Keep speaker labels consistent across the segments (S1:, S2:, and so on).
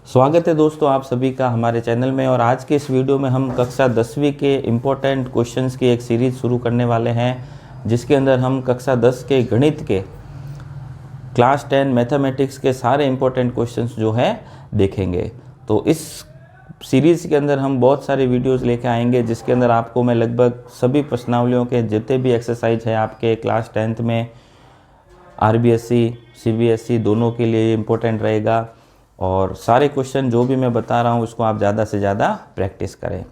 S1: स्वागत है दोस्तों आप सभी का हमारे चैनल में। और आज के इस वीडियो में हम कक्षा 10वीं के इम्पोर्टेंट क्वेश्चंस की एक सीरीज़ शुरू करने वाले हैं, जिसके अंदर हम कक्षा 10 के गणित के क्लास 10 मैथमेटिक्स के सारे इम्पोर्टेंट क्वेश्चंस जो हैं देखेंगे। तो इस सीरीज़ के अंदर हम बहुत सारे वीडियोस लेके आएंगे, जिसके अंदर आपको मैं लगभग सभी प्रश्नावलियों के जितने भी एक्सरसाइज है आपके क्लास 10th में RBSE CBSE दोनों के लिए इम्पोर्टेंट रहेगा। और सारे क्वेश्चन जो भी मैं बता रहा हूँ उसको आप ज़्यादा से ज़्यादा प्रैक्टिस करें।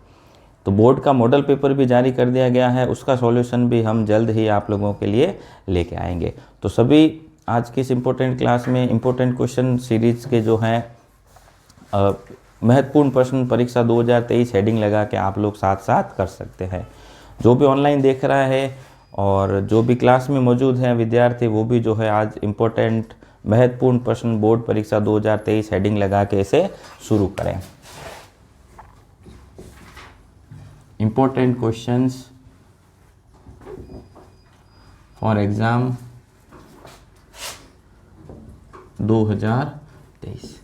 S1: तो बोर्ड का मॉडल पेपर भी जारी कर दिया गया है, उसका सॉल्यूशन भी हम जल्द ही आप लोगों के लिए लेके आएंगे। तो सभी आज की इस इम्पोर्टेंट क्लास में इम्पोर्टेंट क्वेश्चन सीरीज़ के जो हैं महत्वपूर्ण प्रश्न परीक्षा 2023 हेडिंग लगा के आप लोग साथ साथ कर सकते हैं। जो भी ऑनलाइन देख रहा है और जो भी क्लास में मौजूद हैं विद्यार्थी, वो भी जो है आज इम्पोर्टेंट महत्वपूर्ण प्रश्न बोर्ड परीक्षा 2023 हेडिंग लगा के इसे शुरू करें। Important questions for exam 2023।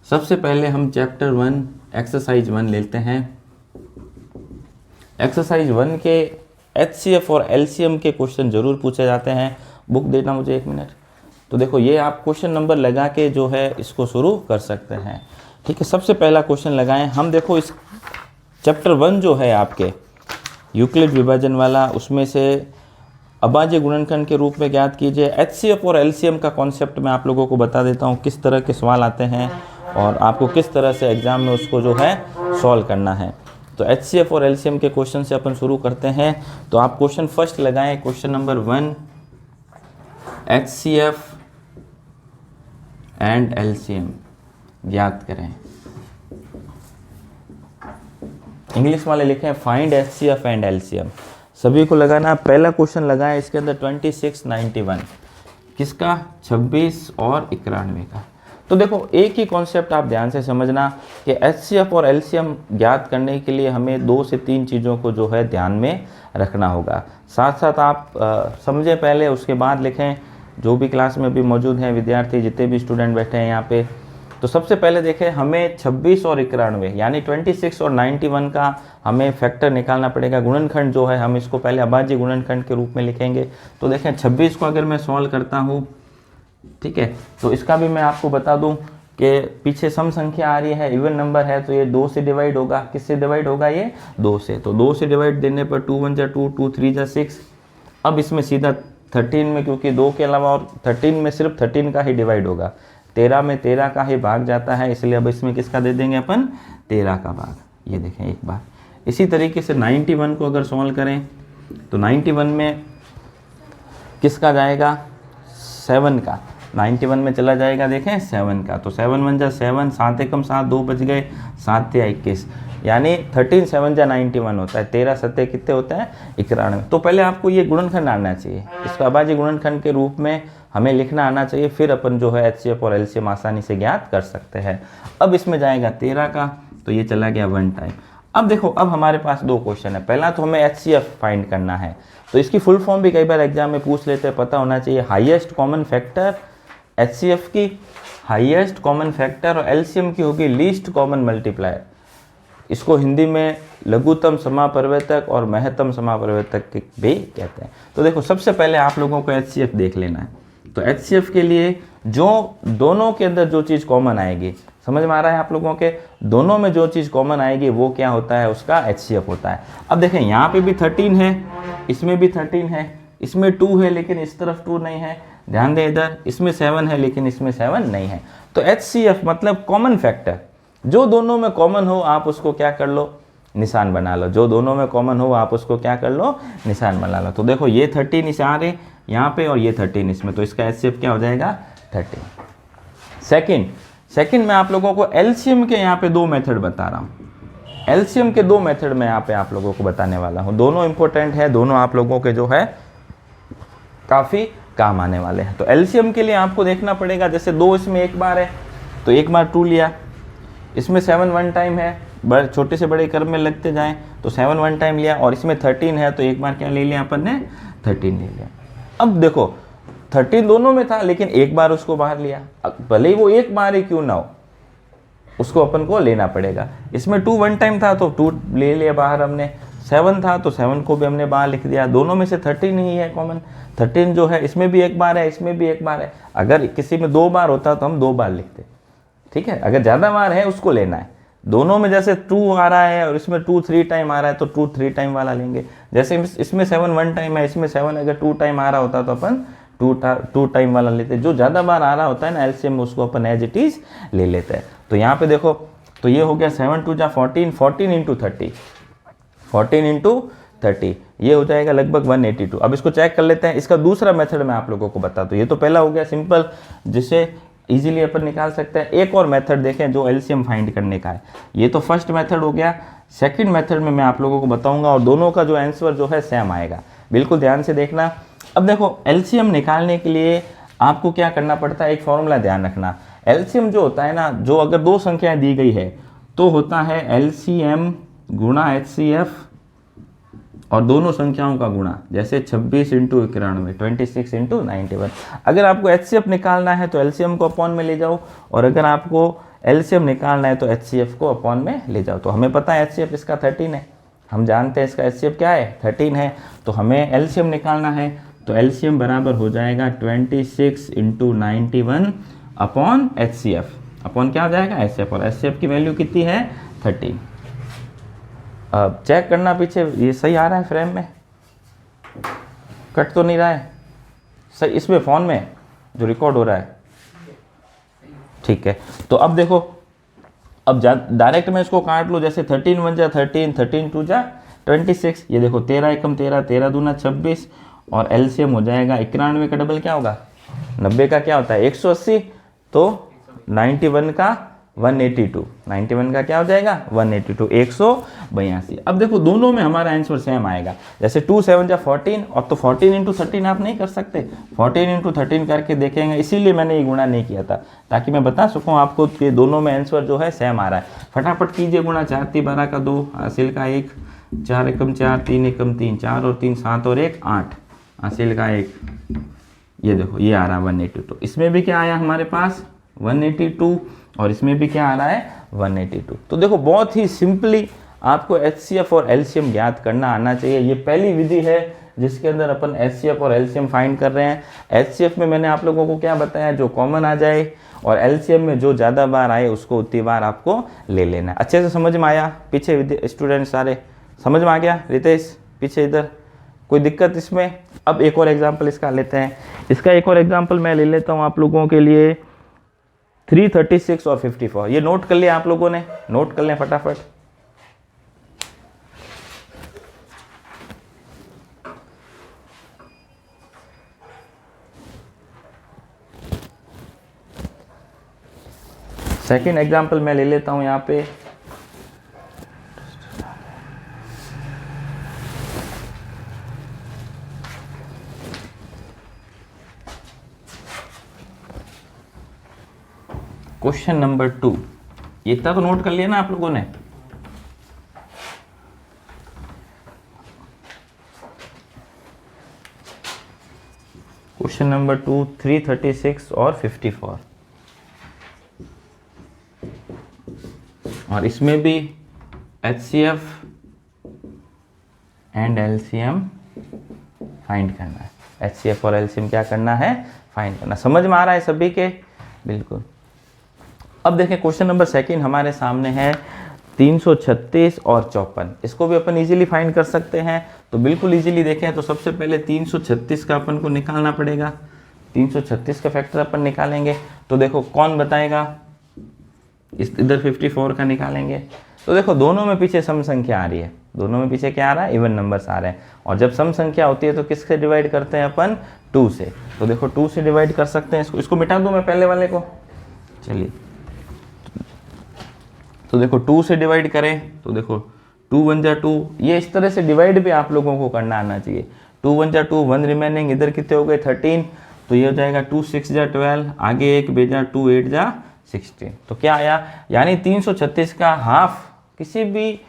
S1: सबसे पहले हम चैप्टर 1 एक्सरसाइज 1 लेते हैं। एक्सरसाइज 1 के HCF और LCM के क्वेश्चन जरूर पूछे जाते हैं। बुक देना मुझे 1 मिनट। तो देखो ये आप क्वेश्चन नंबर लगा के जो है इसको शुरू कर सकते हैं। ठीक है, सबसे पहला क्वेश्चन लगाएं हम। देखो इस चैप्टर 1 जो है आपके यूक्लिड विभाजन वाला, उसमें से अभाज्य गुणनखंड के रूप में ज्ञात कीजिए। HCF और LCM का कॉन्सेप्ट मैं आप लोगों को बता देता हूँ, किस तरह के सवाल आते हैं और आपको किस तरह से एग्जाम में उसको जो है सॉल्व करना है। तो HCF और LCM के क्वेश्चन से अपन शुरू करते हैं। तो आप क्वेश्चन फर्स्ट लगाएं, question number 1 HCF and LCM ज्ञात करें। इंग्लिश वाले लिखें फाइंड HCF एंड LCM। सभी को लगाना। पहला क्वेश्चन लगाएं, इसके अंदर 2691 किसका, 26 और 91 का। तो देखो एक ही कॉन्सेप्ट आप ध्यान से समझना कि HCF और LCM ज्ञात करने के लिए हमें 2 से 3 चीज़ों को जो है ध्यान में रखना होगा। साथ साथ आप समझें पहले, उसके बाद लिखें। जो भी क्लास में भी मौजूद हैं विद्यार्थी, जितने भी स्टूडेंट बैठे हैं यहाँ पे, तो सबसे पहले देखें हमें 26 और 91 यानी 26 और 91 का हमें फैक्टर निकालना पड़ेगा। गुणनखंड जो है हम इसको पहले अभाज्य गुणनखंड के रूप में लिखेंगे। तो देखें 26 को अगर मैं सॉल्व करता हूँ, ठीक है, तो इसका भी मैं आपको बता दूं कि पीछे सम संख्या आ रही है, इवन नंबर है, तो ये 2 से डिवाइड होगा। किससे डिवाइड होगा? ये 2 से। तो 2 से डिवाइड देने पर 2 1 जा 2, 2 3 जा 6। अब इसमें सीधा 13 में, क्योंकि 2 के अलावा और 13 में सिर्फ 13 का ही डिवाइड होगा, 13 में 13 का ही भाग जाता है, इसलिए अब इसमें किसका दे देंगे अपन? 13 का भाग। ये देखें एक बार। इसी तरीके से 91 को अगर सॉल्व करें तो 91 में किसका जाएगा? 7 का। 91 में चला जाएगा, देखें 7 का। तो 7 1 जा 7, 7 एकम 7, 2 बच गए, 7 या 21, यानी 13 7 जा 91 होता है। 13 7 कितने होता है? 91। तो पहले आपको ये गुणनखंड आना चाहिए, इसका अभाज्य गुणनखंड के रूप में हमें लिखना आना चाहिए, फिर अपन जो है HCF और LCM आसानी से ज्ञात कर सकते हैं। अब इसमें जाएगा 13 का, तो ये चला गया 1 टाइम। अब देखो, अब हमारे पास 2 क्वेश्चन है। पहला तो हमें HCF फाइंड करना है, तो इसकी फुल फॉर्म भी कई बार एग्जाम में पूछ लेते हैं, पता होना चाहिए। हाईएस्ट कॉमन फैक्टर, HCF की हाईएस्ट कॉमन फैक्टर और LCM की होगी लीस्ट कॉमन मल्टीप्लायर। इसको हिंदी में लघुत्तम समापरिवर्तक और महत्तम समापरिवर्तक भी कहते हैं। तो देखो सबसे पहले आप लोगों को HCF देख लेना है। तो HCF के लिए जो दोनों के अंदर जो चीज़ कॉमन आएगी, समझ में आ रहा है आप लोगों के? दोनों में जो चीज़ कॉमन आएगी वो क्या होता है? उसका HCF होता है। अब देखें यहाँ पे भी 13 है, इसमें भी 13 है, इसमें 2 है लेकिन इस तरफ 2 नहीं है। ध्यान दें इधर, इसमें 7 है लेकिन इसमें 7 नहीं है। तो HCF मतलब कॉमन फैक्टर, जो दोनों में कॉमन हो आप उसको क्या कर लो? निशान बना लो। जो दोनों में कॉमन हो आप उसको क्या कर लो? निशान बना लो। तो देखो ये 13 इस आ रहे यहाँ पे और ये 13 इसमें, तो इसका HCF क्या हो जाएगा? 13। सेकंड मैं आप लोगों को LCM के यहाँ पे 2 मेथड बता रहा हूँ। LCM के 2 मेथड मैं यहाँ पे आप लोगों को बताने वाला हूँ। दोनों इंपॉर्टेंट है, दोनों आप लोगों के जो है काफ़ी काम आने वाले हैं। तो LCM के लिए आपको देखना पड़ेगा, जैसे 2 इसमें एक बार है तो एक बार 2 लिया, इसमें 7 1 टाइम है, बड़े छोटे से बड़े क्रम में लगते जाएं, तो 7 1 टाइम लिया, और इसमें 13 है तो एक बार क्या ले लिया अपन ने? 13 ले लिया। अब देखो 13 दोनों में था लेकिन एक बार उसको बाहर लिया, भले ही वो एक बार ही क्यों ना हो, उसको अपन को लेना पड़ेगा। इसमें 2 वन टाइम था तो 2 ले लिया बाहर हमने, 7 था तो 7 को भी हमने बाहर लिख दिया। दोनों में से 13 ही है कॉमन, 13 जो है इसमें भी एक बार है, इसमें भी एक बार है। अगर किसी में 2 बार होता तो हम 2 बार लिखते, ठीक है। अगर ज़्यादा बार है उसको लेना है। दोनों में जैसे 2 आ रहा है और इसमें 2 3 टाइम आ रहा है तो 2 3 टाइम वाला लेंगे। जैसे इसमें 7 वन टाइम है, इसमें 7 अगर 2 टाइम आ रहा होता तो अपन 2 टाइम वाला लेते। जो ज़्यादा बार आ रहा होता है ना एलसीएम में, उसको अपन एज इट इज़ ले लेते हैं। तो यहाँ पे देखो, तो ये हो गया 7 2 जा 14, 14 इंटू 30, 14 इंटू 30, ये हो जाएगा लगभग 182। अब इसको चेक कर लेते हैं। इसका दूसरा मेथड मैं आप लोगों को बता दूँ। ये तो पहला हो गया सिंपल, जिसे इजीली अपन निकाल सकते हैं। एक और मेथड देखें जो एलसीएम फाइंड करने का है। ये तो फर्स्ट मेथड हो गया। सेकंड मेथड में मैं आप लोगों को बताऊंगा और दोनों का जो आंसर जो है सेम आएगा। बिल्कुल ध्यान से देखना। अब देखो, एलसीएम निकालने के लिए आपको क्या करना पड़ता है, एक फॉर्मूला ध्यान रखना। एलसीएम जो होता है ना, जो अगर 2 संख्याएं दी गई है तो होता है एलसीएम गुणा एचसीएफ और दोनों संख्याओं का गुणा। जैसे 26 इंटू 91, 26 इंटू 91। अगर आपको एचसीएफ निकालना है तो एलसीएम को अपॉन में ले जाओ, और अगर आपको एलसीएम निकालना है तो एचसीएफ को अपॉन में ले जाओ। तो हमें पता है एचसीएफ इसका 13 है, हम जानते हैं इसका एचसीएफ क्या है, 13 है। तो हमें एलसीएम निकालना है, तो एलसीएम बराबर हो जाएगा 26 इंटू 91 अपॉन एचसीएफ। अपॉन क्या हो जाएगा, एचसीएफ, और एचसीएफ की वैल्यू कितनी है, 13। अब चेक करना पीछे ये सही आ रहा है, फ्रेम में कट तो नहीं रहा है सही, इसमें फ़ोन में जो रिकॉर्ड हो रहा है, ठीक है। तो अब देखो, अब डायरेक्ट में इसको काट लो। जैसे 13 1 जा 13, 13 2 जा 26। ये देखो 13 एकम 13, 13 दूना 26, और एलसीएम हो जाएगा 91 का डबल क्या होगा, 90 का क्या होता है 180, तो 91 का 182, 91 का क्या हो जाएगा 182, 182। अब देखो दोनों में हमारा आंसर सेम आएगा। जैसे 2 7 जा 14, और तो 14 इंटू 13 आप नहीं कर सकते, 14 इंटू 13 करके देखेंगे। इसीलिए मैंने ये गुणा नहीं किया था, ताकि मैं बता सकूं आपको कि दोनों में आंसर जो है सेम आ रहा है। फटाफट कीजिए गुणा। 4 3 12 का 2, हासिल का 1, 4 एकम 4, 3 एकम 3, 4 और 3 7 और 1 8, हासिल का 1। ये देखो ये आ रहा है 182। इसमें भी क्या आया हमारे पास 182, और इसमें भी क्या आ रहा है 182। तो देखो बहुत ही सिंपली आपको एचसीएफ और एलसीएम ज्ञात करना आना चाहिए। ये पहली विधि है जिसके अंदर अपन एचसीएफ और एलसीएम फाइंड कर रहे हैं। एचसीएफ में मैंने आप लोगों को क्या बताया, जो कॉमन आ जाए, और एलसीएम में जो ज़्यादा बार आए उसको उतनी बार आपको ले लेना है। अच्छे से समझ में आया? पीछे स्टूडेंट सारे समझ में आ गया? रितेश पीछे इधर, कोई दिक्कत इसमें? अब एक और एग्जाम्पल इसका लेते हैं। इसका एक और एग्जाम्पल मैं ले लेता हूँ आप लोगों के लिए, 336 और 54। ये नोट कर लिया आप लोगों ने? नोट कर लें फटाफट। सेकंड एग्जाम्पल मैं ले लेता हूं यहाँ पे। Question number 2। ये इतना तो नोट कर लिया ना आप लोगों ने? क्वेश्चन नंबर 2, 336 और 54, और इसमें भी HCF एंड LCM फाइंड करना है। HCF और LCM क्या करना है, फाइंड करना। समझ में आ रहा है सभी के? बिल्कुल। अब देखें क्वेश्चन नंबर 2 हमारे सामने है 336 और 54। इसको भी अपन इजीली फाइंड कर सकते हैं। तो बिल्कुल इजीली देखें तो सबसे पहले 336 का अपन को निकालना पड़ेगा। 336 का फैक्टर अपन निकालेंगे। तो देखो कौन बताएगा, इधर 54 का निकालेंगे। तो देखो दोनों में पीछे सम संख्या आ रही है, दोनों में पीछे क्या आ रहा है, इवन नंबर्स आ रहे हैं। और जब सम संख्या होती है तो किससे डिवाइड करते हैं अपन, 2 से। तो देखो 2 से डिवाइड कर सकते हैं। इसको मिटा दूं मैं पहले वाले को, चलिए। तो देखो 2 से डिवाइड करें तो देखो 2 1 जा 2, ये इस तरह से डिवाइड भी आप लोगों को करना आना चाहिए। 2 1 जा 2, 1 रिमेनिंग, इधर कितने हो गए 13, तो ये हो जाएगा 2 6 जा 12, आगे 1 बेजा 2 8 जा 16। तो क्या आया, यानी 336 का हाफ, किसी भी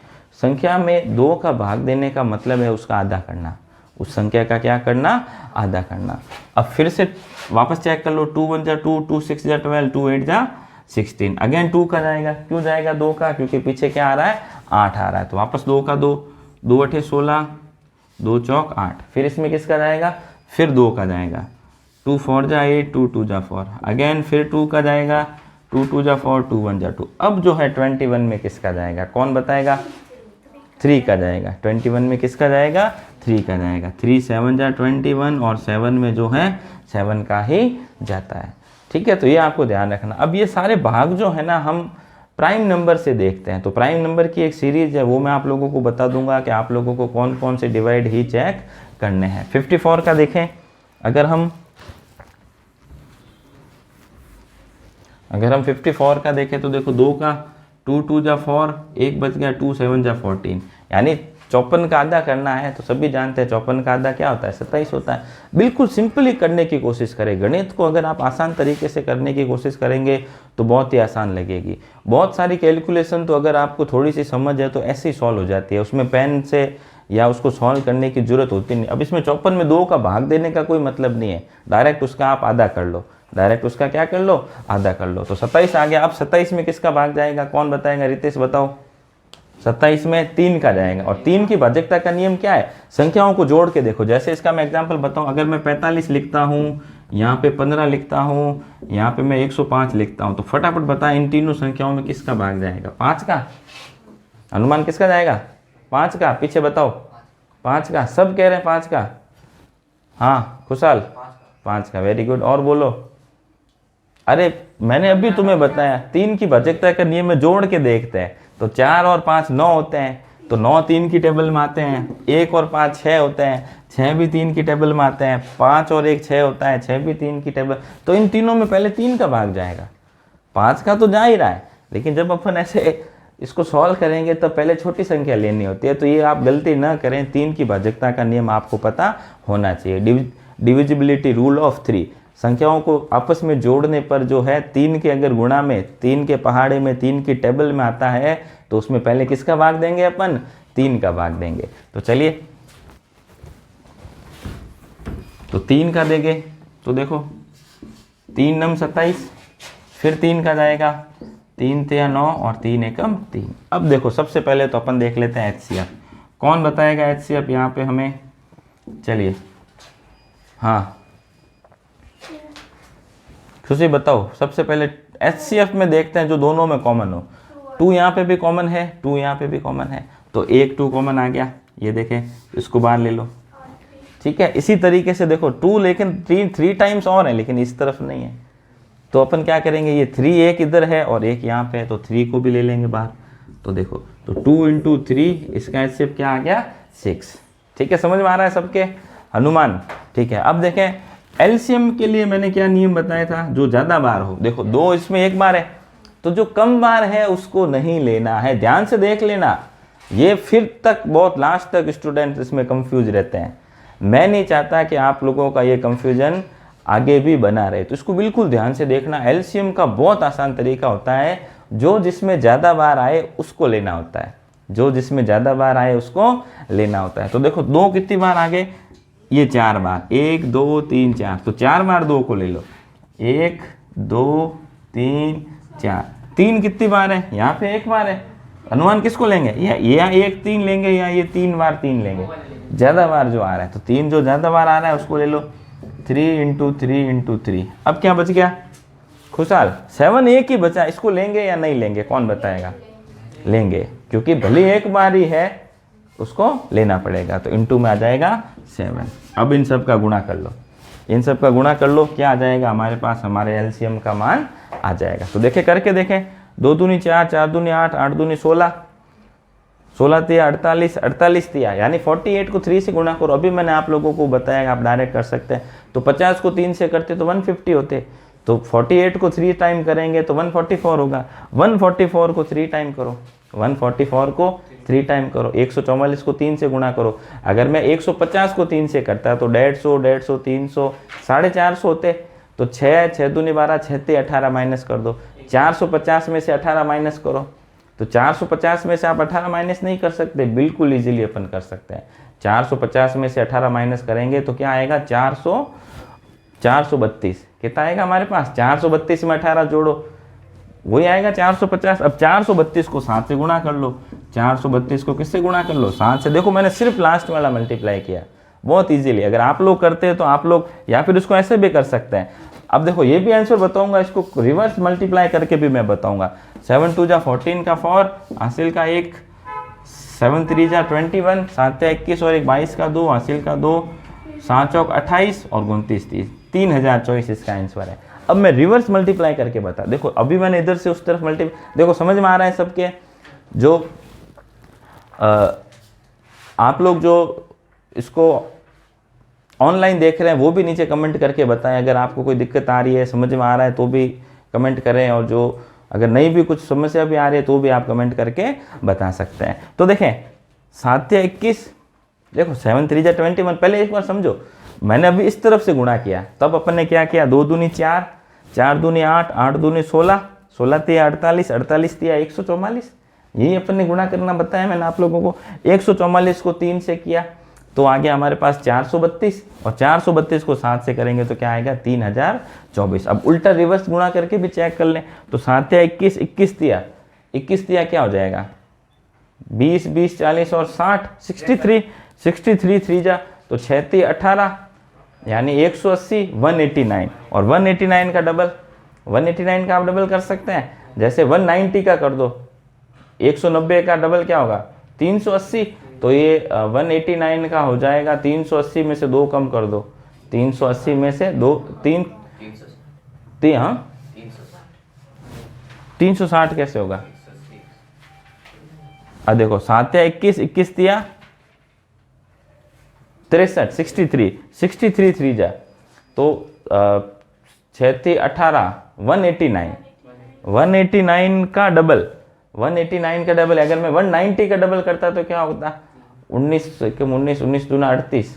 S1: संख्या में 2 का भाग देने का मतलब है उसका आधा करना, उस संख्या का क्या करना, आधा करना। अब फिर से वापस चेक कर लो, 2 1 जा 2, 2 6 जा 12, 2 8 जा 16। अगेन 2 का जाएगा, क्यों जाएगा 2 का, क्योंकि पीछे क्या आ रहा है 8 आ रहा है, तो वापस 2 का 2, 2 8 16, 2 चौक 8। फिर इसमें किसका जाएगा, फिर 2 का जाएगा, 2 4 जा 8, 2 2 जा 4। अगेन फिर 2 का जाएगा, 2 2 जा 4, 2 1 जा 2। अब जो है 21 में किसका जाएगा, कौन बताएगा, 3 का जाएगा। 21 में किसका जाएगा, 3 का जाएगा। 3 7 जा 21 और 7 में जो है 7 का ही जाता है। ठीक है, तो ये आपको ध्यान रखना। अब ये सारे भाग जो है ना हम प्राइम नंबर से देखते हैं, तो प्राइम नंबर की एक सीरीज है, वो मैं आप लोगों को बता दूंगा कि आप लोगों को कौन कौन से डिवाइड ही चेक करने हैं। 54 का देखें, अगर हम 54 का देखें तो देखो 2 का 2 2 जा 4, 1 बच गया, 2 7 जा 14, यानी 54 का आधा करना है। तो सभी जानते हैं 54 का आधा क्या होता है, 27 होता है। बिल्कुल सिंपली करने की कोशिश करें। गणित को अगर आप आसान तरीके से करने की कोशिश करेंगे तो बहुत ही आसान लगेगी। बहुत सारी कैलकुलेशन तो अगर आपको थोड़ी सी समझ है तो ऐसे ही सॉल्व हो जाती है, उसमें पेन से या उसको सॉल्व करने की जरूरत होती नहीं। अब इसमें 54 में 2 का भाग देने का कोई मतलब नहीं है, डायरेक्ट उसका आप आधा कर लो, डायरेक्ट उसका क्या कर लो, आधा कर लो। तो 27 आ गया। अब 27 में किसका भाग जाएगा, कौन बताएगा, रितेश बताओ। 27 में 3 का जाएगा। और 3 की भाज्यता का नियम क्या है, संख्याओं को जोड़ के देखो। जैसे इसका मैं एग्जांपल बताऊं, अगर मैं 45 लिखता हूं, यहाँ पे 15 लिखता हूं, यहाँ पे मैं 105 लिखता हूं, तो फटाफट बताएं इन तीनों संख्याओं में किसका भाग जाएगा, 5 का। अनुमान किसका जाएगा, 5 का। पीछे बताओ, 5 का। सब कह रहे हैं 5 का। हाँ खुशहाल, 5 का, वेरी गुड। और बोलो। अरे मैंने अभी तुम्हें बताया 3 की भाज्यता का नियम में जोड़ के देखते हैं, तो 4 और 5 9 होते हैं, तो 9 3 की टेबल में आते हैं। 1 और 5 6 होते हैं, 6 भी 3 की टेबल में आते हैं। 5 और 1 6 होता है, 6 भी 3 की टेबल। तो इन तीनों में पहले 3 का भाग जाएगा, 5 का तो जा ही रहा है। लेकिन जब अपन ऐसे इसको सॉल्व करेंगे तो पहले छोटी संख्या लेनी होती है, तो ये आप गलती ना करें। 3 की भाज्यता का नियम आपको पता होना चाहिए। डिविजिबिलिटी रूल ऑफ 3, संख्याओं को आपस में जोड़ने पर जो है 3 के अगर गुणा में, 3 के पहाड़े में, 3 की टेबल में आता है, तो उसमें पहले किसका भाग देंगे अपन, 3 का भाग देंगे। तो चलिए, तो 3 का देंगे, तो देखो 3 नम 27, फिर 3 का जाएगा, 3 3 9 और 3 एकम 3। अब देखो सबसे पहले तो अपन देख लेते हैं HCF। कौन बताएगा HCF यहाँ पे हमें, चलिए। हाँ खुशी बताओ। सबसे पहले HCF में देखते हैं जो दोनों में कॉमन हो। 2 यहाँ पे भी कॉमन है, 2 यहाँ पे भी कॉमन है, तो 1 2 कॉमन आ गया। ये देखें, इसको बाहर ले लो। ठीक है, इसी तरीके से देखो 2 लेकिन 3 टाइम्स और है, लेकिन इस तरफ नहीं है, तो अपन क्या करेंगे, ये 3 एक इधर है और एक यहाँ पे है, तो 3 को भी ले लेंगे बाहर। तो देखो, तो 2 × 3, इसका HCF क्या आ गया, 6। ठीक है, समझ में आ रहा है सबके अनुमान। ठीक है, अब देखें एलसीएम के लिए मैंने क्या नियम बताया था, जो ज्यादा बार हो। देखो 2 इसमें 1 बार है, तो जो कम बार है उसको नहीं लेना है। ध्यान से देख लेना, ये फिर तक बहुत लास्ट तक स्टूडेंट इसमें कंफ्यूज रहते हैं। मैं नहीं चाहता कि आप लोगों का ये कंफ्यूजन आगे भी बना रहे, तो इसको बिल्कुल ध्यान से देखना। एलसीएम का बहुत आसान तरीका होता है, जो जिसमें ज्यादा बार आए उसको लेना होता है, जो जिसमें ज्यादा बार आए उसको लेना होता है। तो देखो 2 कितनी बार आ गए, ये 4 बार, 1 2 3 4, तो 4 बार 2 को ले लो, 1 2 3 4। 3 कितनी बार है, यहाँ पे 1 बार है। अनुमान किसको लेंगे, या 1 3 लेंगे, या ये 3 बार 3 लेंगे, ज्यादा बार जो आ रहा है। तो 3 जो ज्यादा बार आ रहा है उसको ले लो, 3 × 3 × 3। अब क्या बच गया खुशहाल, 7 एक ही बचा, इसको लेंगे या नहीं लेंगे, कौन बताएगा। लेंगे, क्योंकि भले एक बार ही है, उसको लेना पड़ेगा। तो इंटू में आ जाएगा 7। अब इन सब का गुणा कर लो, इन सब का गुणा कर लो, क्या आ जाएगा हमारे पास, हमारे एलसीएम का मान आ जाएगा। तो देखें, करके देखें, 2 दूनी 4, 4 दूनी 8, 8 दूनी 16, 16 तिया 48, 48 तिया, यानी 48 को 3 से गुणा करो। अभी मैंने आप लोगों को बताया, आप डायरेक्ट कर सकते हैं। तो 50 को 3 से करते तो 150 होते, तो 48 को 3 टाइम करेंगे तो 144 होगा। 144 को 3 टाइम करो, 144 को 3 टाइम करो। 144 को 3 से गुणा करो। अगर मैं 150 को 3 से करता तो 150, 150, 300, 450 होते। तो 6 6 दूनी 12, 6 ते 18 माइनस कर दो। 450 में से 18 माइनस करो, तो 450 में से आप 18 माइनस नहीं कर सकते, बिल्कुल इजीली अपन कर सकते हैं। 450 में से 18 माइनस करेंगे तो क्या आएगा, 432। कितना आएगा हमारे पास, 432 में 18 जोड़ो, वही आएगा 450। अब 432 को 7 से गुणा कर लो, 432 को किससे गुणा कर लो, 7 से। देखो मैंने सिर्फ लास्ट वाला मल्टीप्लाई किया बहुत इजीली। अगर आप लोग करते हैं तो आप लोग या फिर इसको ऐसे भी कर सकते हैं। अब देखो ये भी आंसर बताऊंगा, इसको रिवर्स मल्टीप्लाई करके भी मैं बताऊंगा। 7 2 जा 14 का 4, हासिल का 1, 7 3 जा 21, 7 21 और 1 22 का 2, हासिल का 2, 7 चौक 28 और 29 30, 3024 इसका आंसर है। अब मैं रिवर्स मल्टीप्लाई करके बता, देखो अभी मैंने इधर से उस तरफ देखो समझ में आ रहा है सबके। जो आप लोग जो इसको ऑनलाइन देख रहे हैं वो भी नीचे कमेंट करके बताएं। अगर आपको कोई दिक्कत आ रही है, समझ में आ रहा है तो भी कमेंट करें, और जो अगर नहीं भी कुछ समस्या भी आ रही है तो भी आप कमेंट करके बता सकते हैं। तो देखें 7 या 21, देखो 7 3 जा 21। पहले एक बार समझो, मैंने अभी इस तरफ से गुणा किया, तब अपन ने क्या किया, 2 दूनी 4, 4 दूनी 8, 8 दूनी 16, 16 तिया 48, 48 तिया 144। यही अपन ने गुणा करना बताया मैंने आप लोगों को। 144 को 3 से किया तो आ गया हमारे पास 432, और 432 को 7 से करेंगे तो क्या आएगा, 3024। अब उल्टा रिवर्स गुणा करके भी चेक कर लें तो 7 या 21, 21 तिया, 21 तिया क्या हो जाएगा, 20, 20 40 और 60, 63, 63 3 जा तो 6 तिया 18, यानी 180, 189। और 189 का डबल, 189 का आप डबल कर सकते हैं, जैसे 190 का कर दो, 190 का डबल क्या होगा, 380। तो ये 189 का हो जाएगा, 380 में से 2 कम कर दो, 380 में से 2 3 हाँ 360 कैसे होगा। अब देखो 7 या 21, 21 तिया 63, 63, 63 3 जा तो 6 3 18, 189, 189 का डबल, 189 का डबल। अगर मैं 190 का डबल करता तो क्या होता, 19 19 19 दूना 38,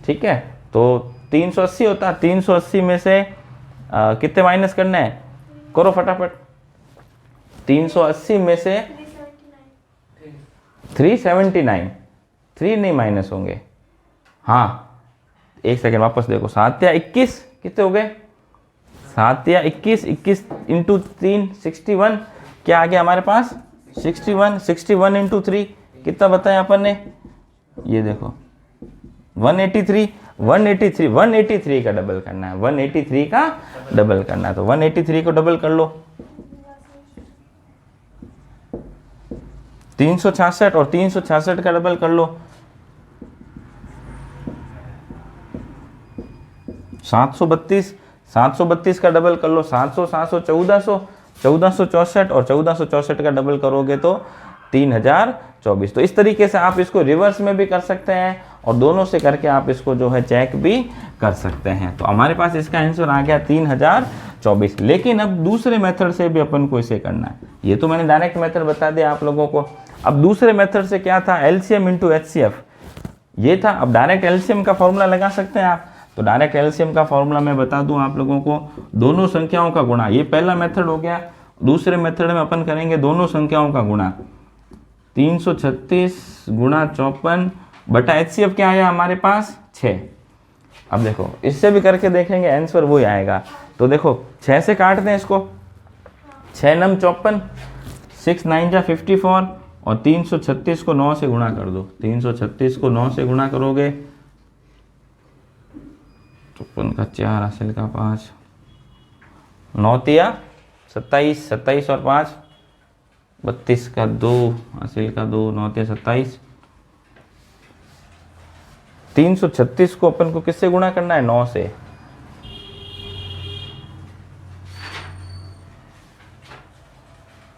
S1: ठीक है। तो 380 होता, 380 में से कितने माइनस करना है, करो फटाफट। 380 में से 379, 3 नहीं माइनस होंगे, हाँ एक सेकेंड वापस देखो। 7 या 21 कितने हो गए, 7 या 21, 21 इंटू 3 61, क्या आ गया हमारे पास 61, 61 इंटू 3 कितना बताया अपन ने, ये देखो 183, 183, 183 का डबल करना है, 183 का डबल करना है। तो 183 को डबल कर लो, 366, और 366 का डबल कर लो 732, 732 का डबल कर लो 700, 700 1400, 1464, और 1464 का डबल करोगे तो 3024। तो इस तरीके से आप इसको रिवर्स में भी कर सकते हैं और दोनों से करके आप इसको जो है चेक भी कर सकते हैं। तो हमारे पास इसका आंसर आ गया 3024। लेकिन अब दूसरे मेथड से भी अपन को इसे करना है। ये तो मैंने डायरेक्ट मेथड बता दिया आप लोगों को। अब दूसरे मेथड से क्या था, एलसीएम इंटू एचसीएफ ये था। अब डायरेक्ट एलसीएम का फॉर्मूला लगा सकते हैं आप। तो डायरेक्ट एलसीएम का फॉर्मूला मैं बता दूं आप लोगों को, दोनों संख्याओं का गुणा। ये पहला मेथड हो गया। दूसरे मेथड में अपन करेंगे दोनों संख्याओं का गुणा, 336 गुणा 54 बटा एचसीएफ क्या आया हमारे पास 6। अब देखो इससे भी करके देखेंगे, आंसर वही आएगा। तो देखो 6 से काट दें इसको, 6 नम 54, 6 9 जा 54, और 336 को 9 से गुणा कर दो। 336 को 9 से गुणा करोगे, 54 का 4 हासिल का 5, 9 तिया 27, 27 और 5 32 का 2 हासिल का 2, 9 तिया 27। 336 को अपन को किससे गुणा करना है, 9 से।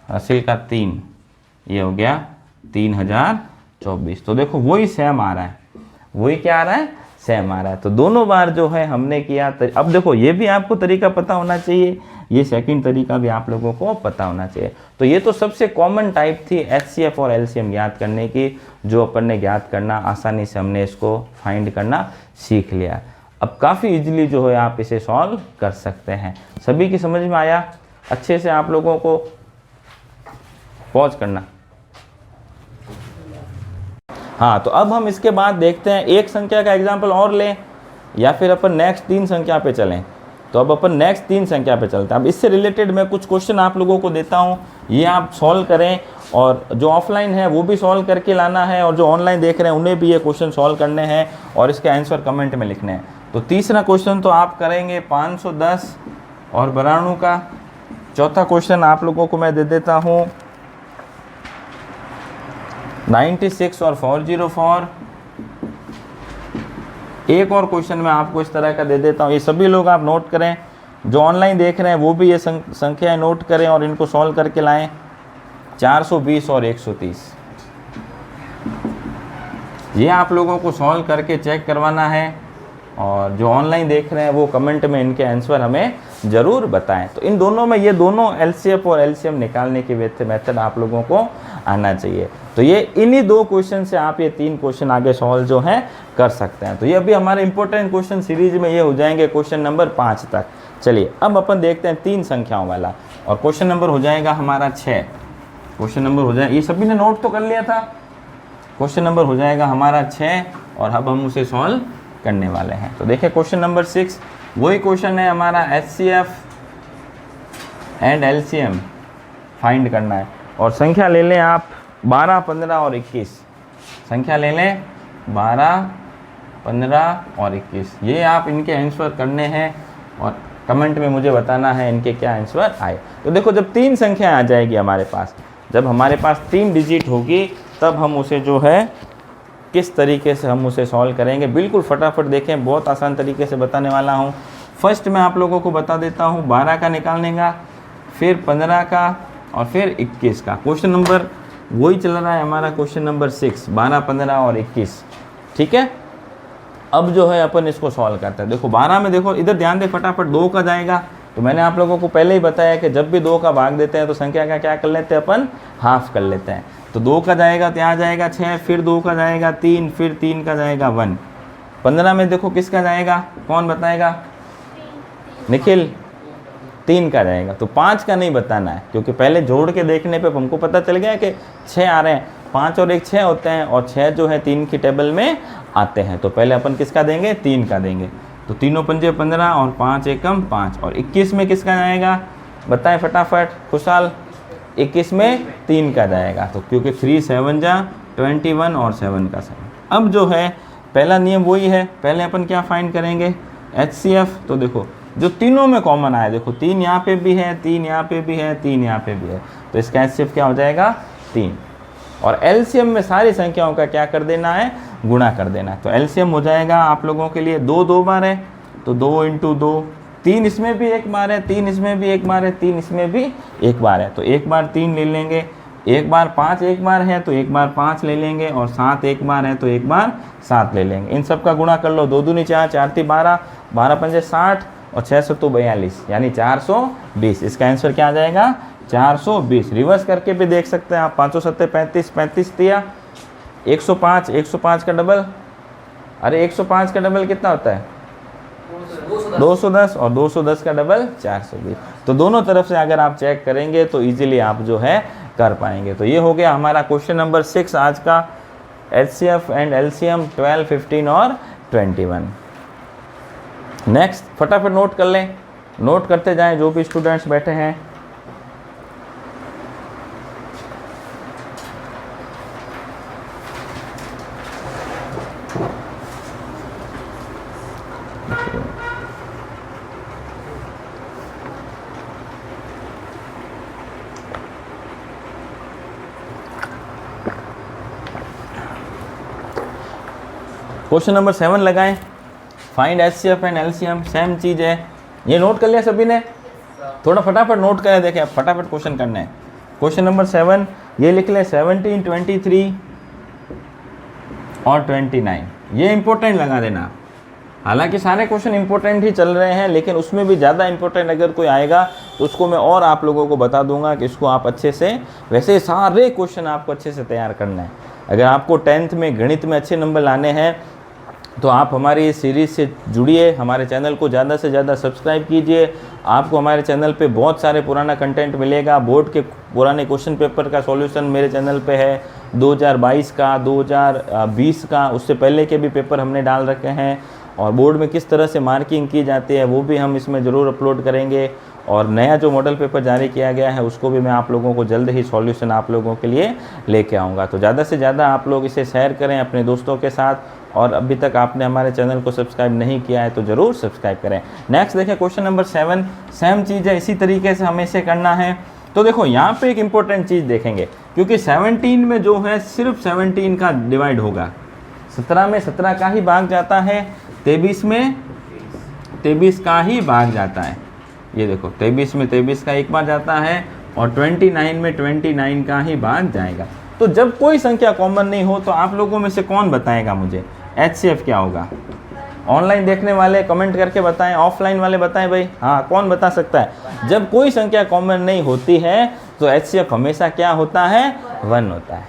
S1: हासिल का 3, ये हो गया 3024। तो देखो वही सेम आ रहा है, वही क्या आ रहा है, सेम आ रहा है। तो दोनों बार जो है हमने किया। अब देखो ये भी आपको तरीका पता होना चाहिए, ये सेकंड तरीका भी आप लोगों को पता होना चाहिए। तो ये तो सबसे कॉमन टाइप थी एचसीएफ और एलसीएम ज्ञात करने की, जो अपन ने ज्ञात करना आसानी से हमने इसको फाइंड करना सीख लिया। अब काफ़ी इजीली जो है आप इसे सॉल्व कर सकते हैं। सभी की समझ में आया? अच्छे से आप लोगों को पॉज करना। हाँ, तो अब हम इसके बाद देखते हैं एक संख्या का एग्जाम्पल और लें या फिर अपन नेक्स्ट 3 संख्या पे चलें। तो अब अपन नेक्स्ट 3 संख्या पे चलते हैं। अब इससे रिलेटेड मैं कुछ क्वेश्चन आप लोगों को देता हूँ, ये आप सॉल्व करें, और जो ऑफलाइन है वो भी सॉल्व करके लाना है, और जो ऑनलाइन देख रहे हैं उन्हें भी ये क्वेश्चन सॉल्व करने हैं और इसके आंसर कमेंट में लिखने हैं। तो तीसरा क्वेश्चन तो आप करेंगे 510 और 92 का। चौथा क्वेश्चन आप लोगों को मैं दे देता हूँ 96 और 404। एक और क्वेश्चन मैं आपको इस तरह का दे देता हूँ, ये सभी लोग आप नोट करें, जो ऑनलाइन देख रहे हैं वो भी ये संख्याएं नोट करें और इनको सॉल्व करके लाएं। 420 और 130, ये आप लोगों को सॉल्व करके चेक करवाना है, और जो ऑनलाइन देख रहे हैं वो कमेंट में इनके आंसर हमें ज़रूर बताएं। तो इन दोनों में, ये दोनों एलसीएफ और एलसीएम निकालने की मेथड आप लोगों को आना चाहिए। तो ये इन्हीं 2 क्वेश्चन से आप ये 3 क्वेश्चन आगे सॉल्व जो है कर सकते हैं। तो ये अभी हमारे इंपॉर्टेंट क्वेश्चन सीरीज में ये हो जाएंगे क्वेश्चन नंबर 5 तक। चलिए अब अपन देखते हैं 3 संख्याओं वाला, और क्वेश्चन नंबर हो जाएगा हमारा 6। क्वेश्चन नंबर हो जाए, ये सभी ने नोट तो कर लिया था। क्वेश्चन नंबर हो जाएगा हमारा 6, और अब हम उसे सॉल्व करने वाले हैं। तो देखिए क्वेश्चन नंबर 6 वही क्वेश्चन है हमारा, एचसीएफ एंड एलसीएम फाइंड करना है। और संख्या ले लें आप 12, 15 और 21। संख्या ले लें 12, 15 और 21। ये आप इनके आंसर करने हैं और कमेंट में मुझे बताना है इनके क्या आंसर आए। तो देखो जब 3 संख्या आ जाएगी हमारे पास, जब हमारे पास 3 डिजिट होगी, तब हम उसे जो है किस तरीके से हम उसे सॉल्व करेंगे, बिल्कुल फटाफट देखें, बहुत आसान तरीके से बताने वाला हूँ। फर्स्ट मैं आप लोगों को बता देता हूँ 12 का निकालने का, फिर 15 का, और फिर 21 का। क्वेश्चन नंबर वही चल रहा है हमारा, क्वेश्चन नंबर 6, 12, 15 और 21। ठीक है, अब जो है अपन इसको सॉल्व करते हैं। देखो 12 में, देखो इधर ध्यान दे, फटाफट 2 का जाएगा। तो मैंने आप लोगों को पहले ही बताया कि जब भी 2 का भाग देते हैं तो संख्या का क्या कर लेते हैं अपन, हाफ कर लेते हैं। तो 2 का जाएगा तो यहाँ जाएगा 6, फिर 2 का जाएगा 3, फिर 3 का जाएगा 1। 15 में देखो किसका जाएगा, कौन बताएगा, निखिल, 3 का जाएगा। तो 5 का नहीं बताना है, क्योंकि पहले जोड़ के देखने पे हमको पता चल गया कि 6 आ रहे हैं, 5 और 1 6 होते हैं, और 6 जो है 3 की टेबल में आते हैं। तो पहले अपन किसका देंगे, 3 का देंगे। तो 3 पंजे 15 और 5 एकम 5। और 21 में किसका जाएगा, बताएं फटाफट, खुशहाल। 21 में 3 का जाएगा, तो क्योंकि 3 7 जा 21 और 7 का 7। अब जो है पहला नियम वही है, पहले अपन क्या फाइंड करेंगे, एचसीएफ। तो देखो जो तीनों में कॉमन आया, देखो 3 यहाँ पे भी है, 3 यहाँ पे भी है, 3 यहाँ पे भी है, तो इसका एचसीएफ क्या हो जाएगा, 3। और एलसीएम में सारी संख्याओं का क्या कर देना है, गुणा कर देना है। तो एलसीएम हो जाएगा आप लोगों के लिए 2 2 बार है, तो 2 × 2, 3 इसमें भी 1 बार है, 3 इसमें भी 1 बार है, 3 इसमें भी 1 बार है, तो 1 बार 3 ले लेंगे, 1 बार 5 1 बार है तो 1 बार 5 ले लेंगे, और 7 1 बार है तो 1 बार 7 ले लेंगे। इन सब का गुणा कर लो, 2 दूनी 4, 4 × 12, 12 पंजे 60 और 6 7 42, यानी 420। इसका आंसर क्या आ जाएगा, 420। रिवर्स करके भी देख सकते हैं आप, 5 7 35, 35 दिया, 105, 105 का डबल, अरे 105 का डबल कितना होता है, 210, और 210 का डबल 420। तो दोनों तरफ से अगर आप चेक करेंगे तो इजीली आप जो है कर पाएंगे। तो ये हो गया हमारा क्वेश्चन नंबर 6 आज का, एचसीएफ एंड एलसीएम 12, 15 और 21। नेक्स्ट फटाफट नोट कर लें, नोट करते जाएं जो भी स्टूडेंट्स बैठे हैं। क्वेश्चन नंबर 7 लगाएं, find HCF and LCM, same चीज़ है। ये नोट कर लिया सभी ने, थोड़ा फटाफट नोट करें, देखें आप फटाफट क्वेश्चन करने हैं। क्वेश्चन नंबर 7 ये लिख लें, 17, 23 और 29, ये इंपॉर्टेंट लगा देना। हालांकि सारे क्वेश्चन इंपॉर्टेंट ही चल रहे हैं, लेकिन उसमें भी ज़्यादा इंपॉर्टेंट अगर कोई आएगा तो उसको मैं और आप लोगों को बता दूंगा कि इसको आप अच्छे से, वैसे सारे क्वेश्चन आपको अच्छे से तैयार करना है। अगर आपको 10th में गणित में अच्छे नंबर लाने हैं तो आप हमारी इस सीरीज़ से जुड़िए, हमारे चैनल को ज़्यादा से ज़्यादा सब्सक्राइब कीजिए। आपको हमारे चैनल पे बहुत सारे पुराना कंटेंट मिलेगा। बोर्ड के पुराने क्वेश्चन पेपर का सॉल्यूशन मेरे चैनल पे है, 2022 का, 2020 का, उससे पहले के भी पेपर हमने डाल रखे हैं। और बोर्ड में किस तरह से मार्किंग की जाती है वो भी हम इसमें ज़रूर अपलोड करेंगे। और नया जो मॉडल पेपर जारी किया गया है उसको भी मैं आप लोगों को जल्द ही सॉल्यूशन आप लोगों के लिए लेके आऊँगा। तो ज़्यादा से ज़्यादा आप लोग इसे शेयर करें अपने दोस्तों के साथ, और अभी तक आपने हमारे चैनल को सब्सक्राइब नहीं किया है तो ज़रूर सब्सक्राइब करें। नेक्स्ट देखें क्वेश्चन नंबर 7, सेम चीज़ है, इसी तरीके से हमें इसे करना है। तो देखो यहाँ पे एक इम्पोर्टेंट चीज़ देखेंगे, क्योंकि 17 में जो है सिर्फ 17 का डिवाइड होगा, 17 में 17 का ही भाग जाता है, 23 में 23 का ही भाग जाता है। ये देखो 23 में 23 का एक बार जाता है और 29 में 29 का ही भाग जाएगा। तो जब कोई संख्या कॉमन नहीं हो तो आप लोगों में से कौन बताएगा मुझे HCF क्या होगा? ऑनलाइन देखने वाले कमेंट करके बताएं, ऑफलाइन वाले बताएं भाई, हाँ कौन बता सकता है? जब कोई संख्या कॉमन नहीं होती है तो HCF हमेशा क्या होता है? 1 होता है।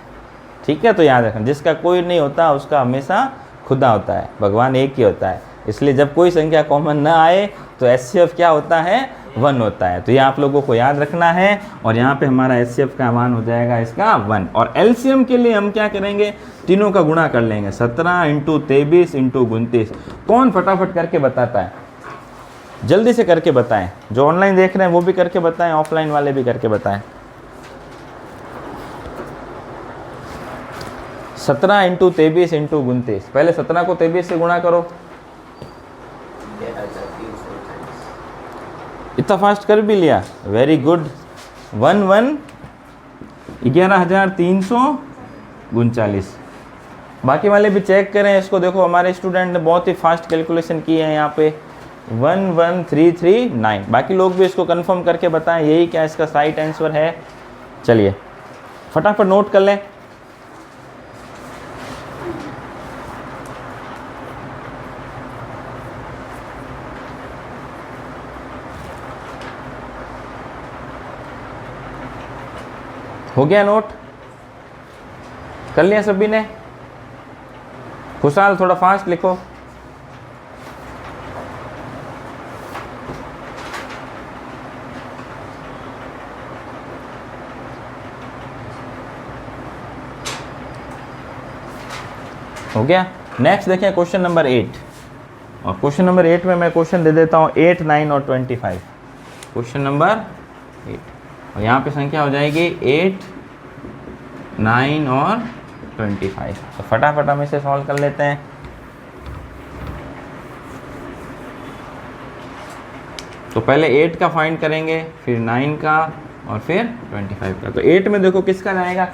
S1: ठीक है, तो याद रखना, जिसका कोई नहीं होता उसका हमेशा खुदा होता है, भगवान एक ही होता है। इसलिए जब कोई संख्या कॉमन ना आए तो HCF क्या होता है? 1 होता है। तो ये आप लोगों को याद रखना है। और यहाँ पे हमारा HCF का मान हो जाएगा इसका 1। और LCM के लिए हम क्या करेंगे? तीनों का गुणा कर लेंगे, 17 × 23 × 29। कौन फटाफट करके बताता है? जल्दी से करके बताएं, जो ऑनलाइन देख रहे हैं वो भी करके बताएं, ऑफलाइन वाले भी करके बताएं। 17 × 23 × 29। पहले 17 को 23 से गुणा करो। इतना फास्ट कर भी लिया, वेरी गुड। 11,339। बाकी वाले भी चेक करें इसको। देखो हमारे स्टूडेंट ने बहुत ही फास्ट कैलकुलेशन की है यहाँ पे, 11,339। बाकी लोग भी इसको कंफर्म करके बताएं यही क्या इसका राइट आंसर है। चलिए फटाफट नोट कर लें। हो गया नोट? कर लिया सभी ने? खुशहाल थोड़ा फास्ट लिखो। हो गया। नेक्स्ट देखें क्वेश्चन नंबर 8। और क्वेश्चन नंबर 8 में मैं क्वेश्चन दे देता हूँ 8, 9 और 25। क्वेश्चन नंबर 8 और यहाँ पे संख्या हो जाएगी 8, 9 और 25। तो फटाफट हम इसे सॉल्व कर लेते हैं। तो पहले 8 का फाइंड करेंगे, फिर 9 का और फिर 25 का। तो 8 में देखो किसका जाएगा,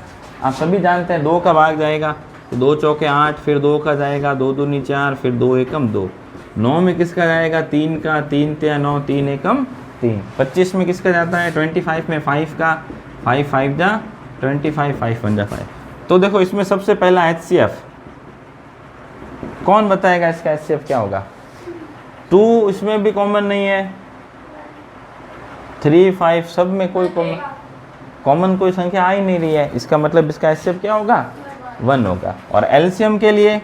S1: आप सभी जानते हैं 2 का भाग जाएगा। तो 2 चौके 8, फिर 2 का जाएगा, 2 दूनी 4, फिर 2 एकम 2। 9 में किसका जाएगा? 3 का, 3 तिया 9, 3 एकम 3। 25 में किसका जाता है? 25 में 5 का, 5 5 जा 25, 5 1 जा 5। तो देखो इसमें सबसे पहला HCF कौन बताएगा? इसका HCF क्या होगा? 2 इसमें भी कॉमन नहीं है, 3 5 सब में कोई कॉमन कोई संख्या आ ही नहीं रही है। इसका मतलब इसका HCF क्या होगा? 1 होगा। और LCM के लिए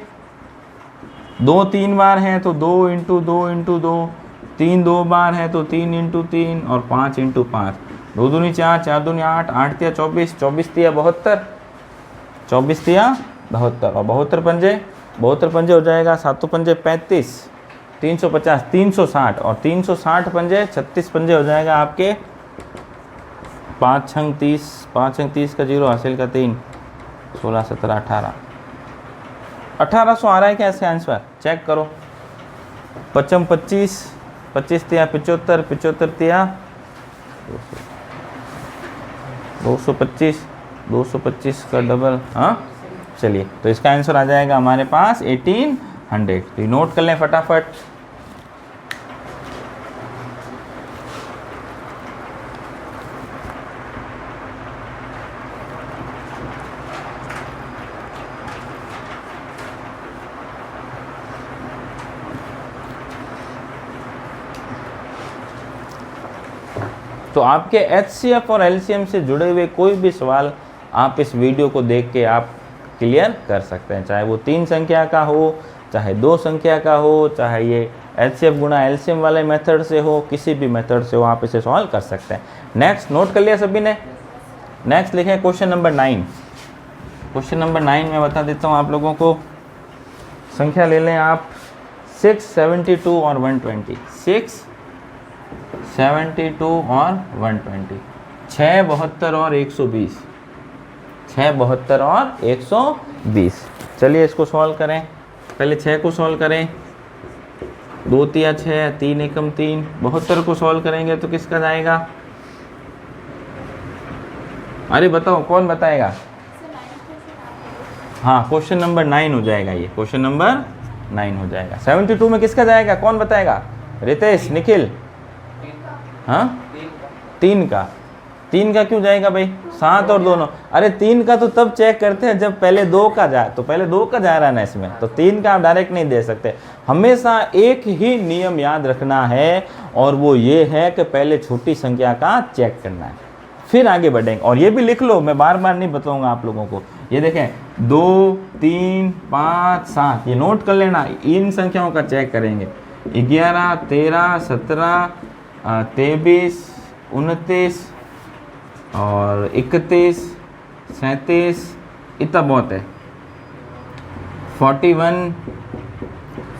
S1: 2 3 बार हैं तो 2 × 2 × 2, 3 2 बार है तो 3 × 3 और 5 × 5। 2 दूनी 4, 4 दूनी 8, 8 तिया 24, 24 तिया 72, 24 तिया 72 और 72 पंजे हो जाएगा, 7 पंजे 35, 350, 360 और 360 पंजे 36 पंजे हो जाएगा आपके 5 छंग 30, 5 छंग 30 का 0, हासिल का 3, 16 17 18, 1800 आ रहा है क्या इसका आंसर? चेक करो। 55 25, 25 तिया 75, 75 तिया 225, 225 का डबल, हाँ चलिए। तो इसका आंसर आ जाएगा हमारे पास 1800। तो ये नोट कर लें फटाफट। तो आपके HCF और LCM से जुड़े हुए कोई भी सवाल आप इस वीडियो को देख के आप क्लियर कर सकते हैं, चाहे वो 3 संख्या का हो, चाहे 2 संख्या का हो, चाहे ये HCF गुणा LCM वाले मेथड से हो, किसी भी मेथड से हो आप इसे सॉल्व कर सकते हैं। नेक्स्ट नोट कर लिया सभी ने? नेक्स्ट लिखें क्वेश्चन नंबर 9। क्वेश्चन नंबर 9 में बता देता हूँ आप लोगों को। संख्या ले लें आप 6, 72 और 120, 6, 72 और 120, 6, 72 और 120, 6, 72 और 120। चलिए इसको सॉल्व करें। पहले 6 को सॉल्व करें, 2 तिया 6, 3 एकम 3, 72 को सॉल्व करेंगे तो किसका जाएगा? अरे बताओ कौन बताएगा? हाँ, क्वेश्चन नंबर 9 हो जाएगा, ये क्वेश्चन नंबर 9 हो जाएगा। 72 में किसका जाएगा, कौन बताएगा? रितेश, निखिल? हाँ, 3 का। 3 का क्यों जाएगा भाई? 7 और 2 9। अरे 3 का तो तब चेक करते हैं जब पहले 2 का जाए, तो पहले 2 का जा रहा है ना इसमें, तो 3 का आप डायरेक्ट नहीं दे सकते। हमेशा एक ही नियम याद रखना है, और वो ये है कि पहले छोटी संख्या का चेक करना है, फिर आगे बढ़ेंगे। और ये भी लिख लो, मैं बार बार नहीं बताऊंगा आप लोगों को। ये देखें, 2, 3, 5, 7, ये नोट कर लेना। इन संख्याओं का चेक करेंगे। 11, 13, 17, 23, 29 और 31, 37, इतना बहुत है। 41,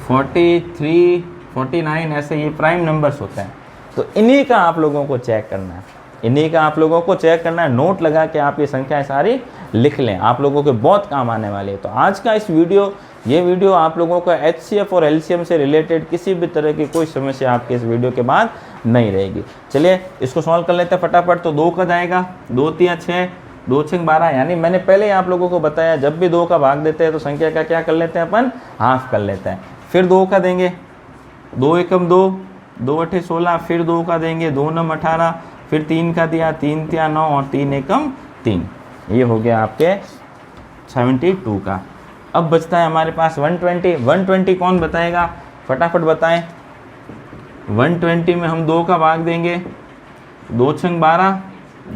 S1: 43, 49, ऐसे ये प्राइम नंबर्स होते हैं। तो इन्हीं का आप लोगों को चेक करना है, इन्हीं का आप लोगों को चेक करना है। नोट लगा के आप ये संख्याएं सारी लिख लें, आप लोगों के बहुत काम आने वाली है। तो आज का इस वीडियो, ये वीडियो आप लोगों को HCF और LCM से रिलेटेड किसी भी तरह की कोई समस्या आपके इस वीडियो के बाद नहीं रहेगी। चलिए इसको सॉल्व कर लेते हैं फटाफट। तो 2 का जाएगा, 2 तिया 6, 2 6 12, यानी मैंने पहले ही आप लोगों को बताया, जब भी 2 का भाग देते हैं तो संख्या का क्या कर लेते हैं अपन? हाफ कर लेते हैं। फिर 2 का देंगे, 2 एकम 2, 2 अठे 16, फिर 2 का देंगे, 2 नम 18, फिर 3 का दिया, 3 तिया 9 और 3 एकम 3। ये हो गया आपके 72 का। अब बचता है हमारे पास 120। 120 कौन बताएगा? फटाफट बताएं। 120 में हम 2 का भाग देंगे, 2 6 12,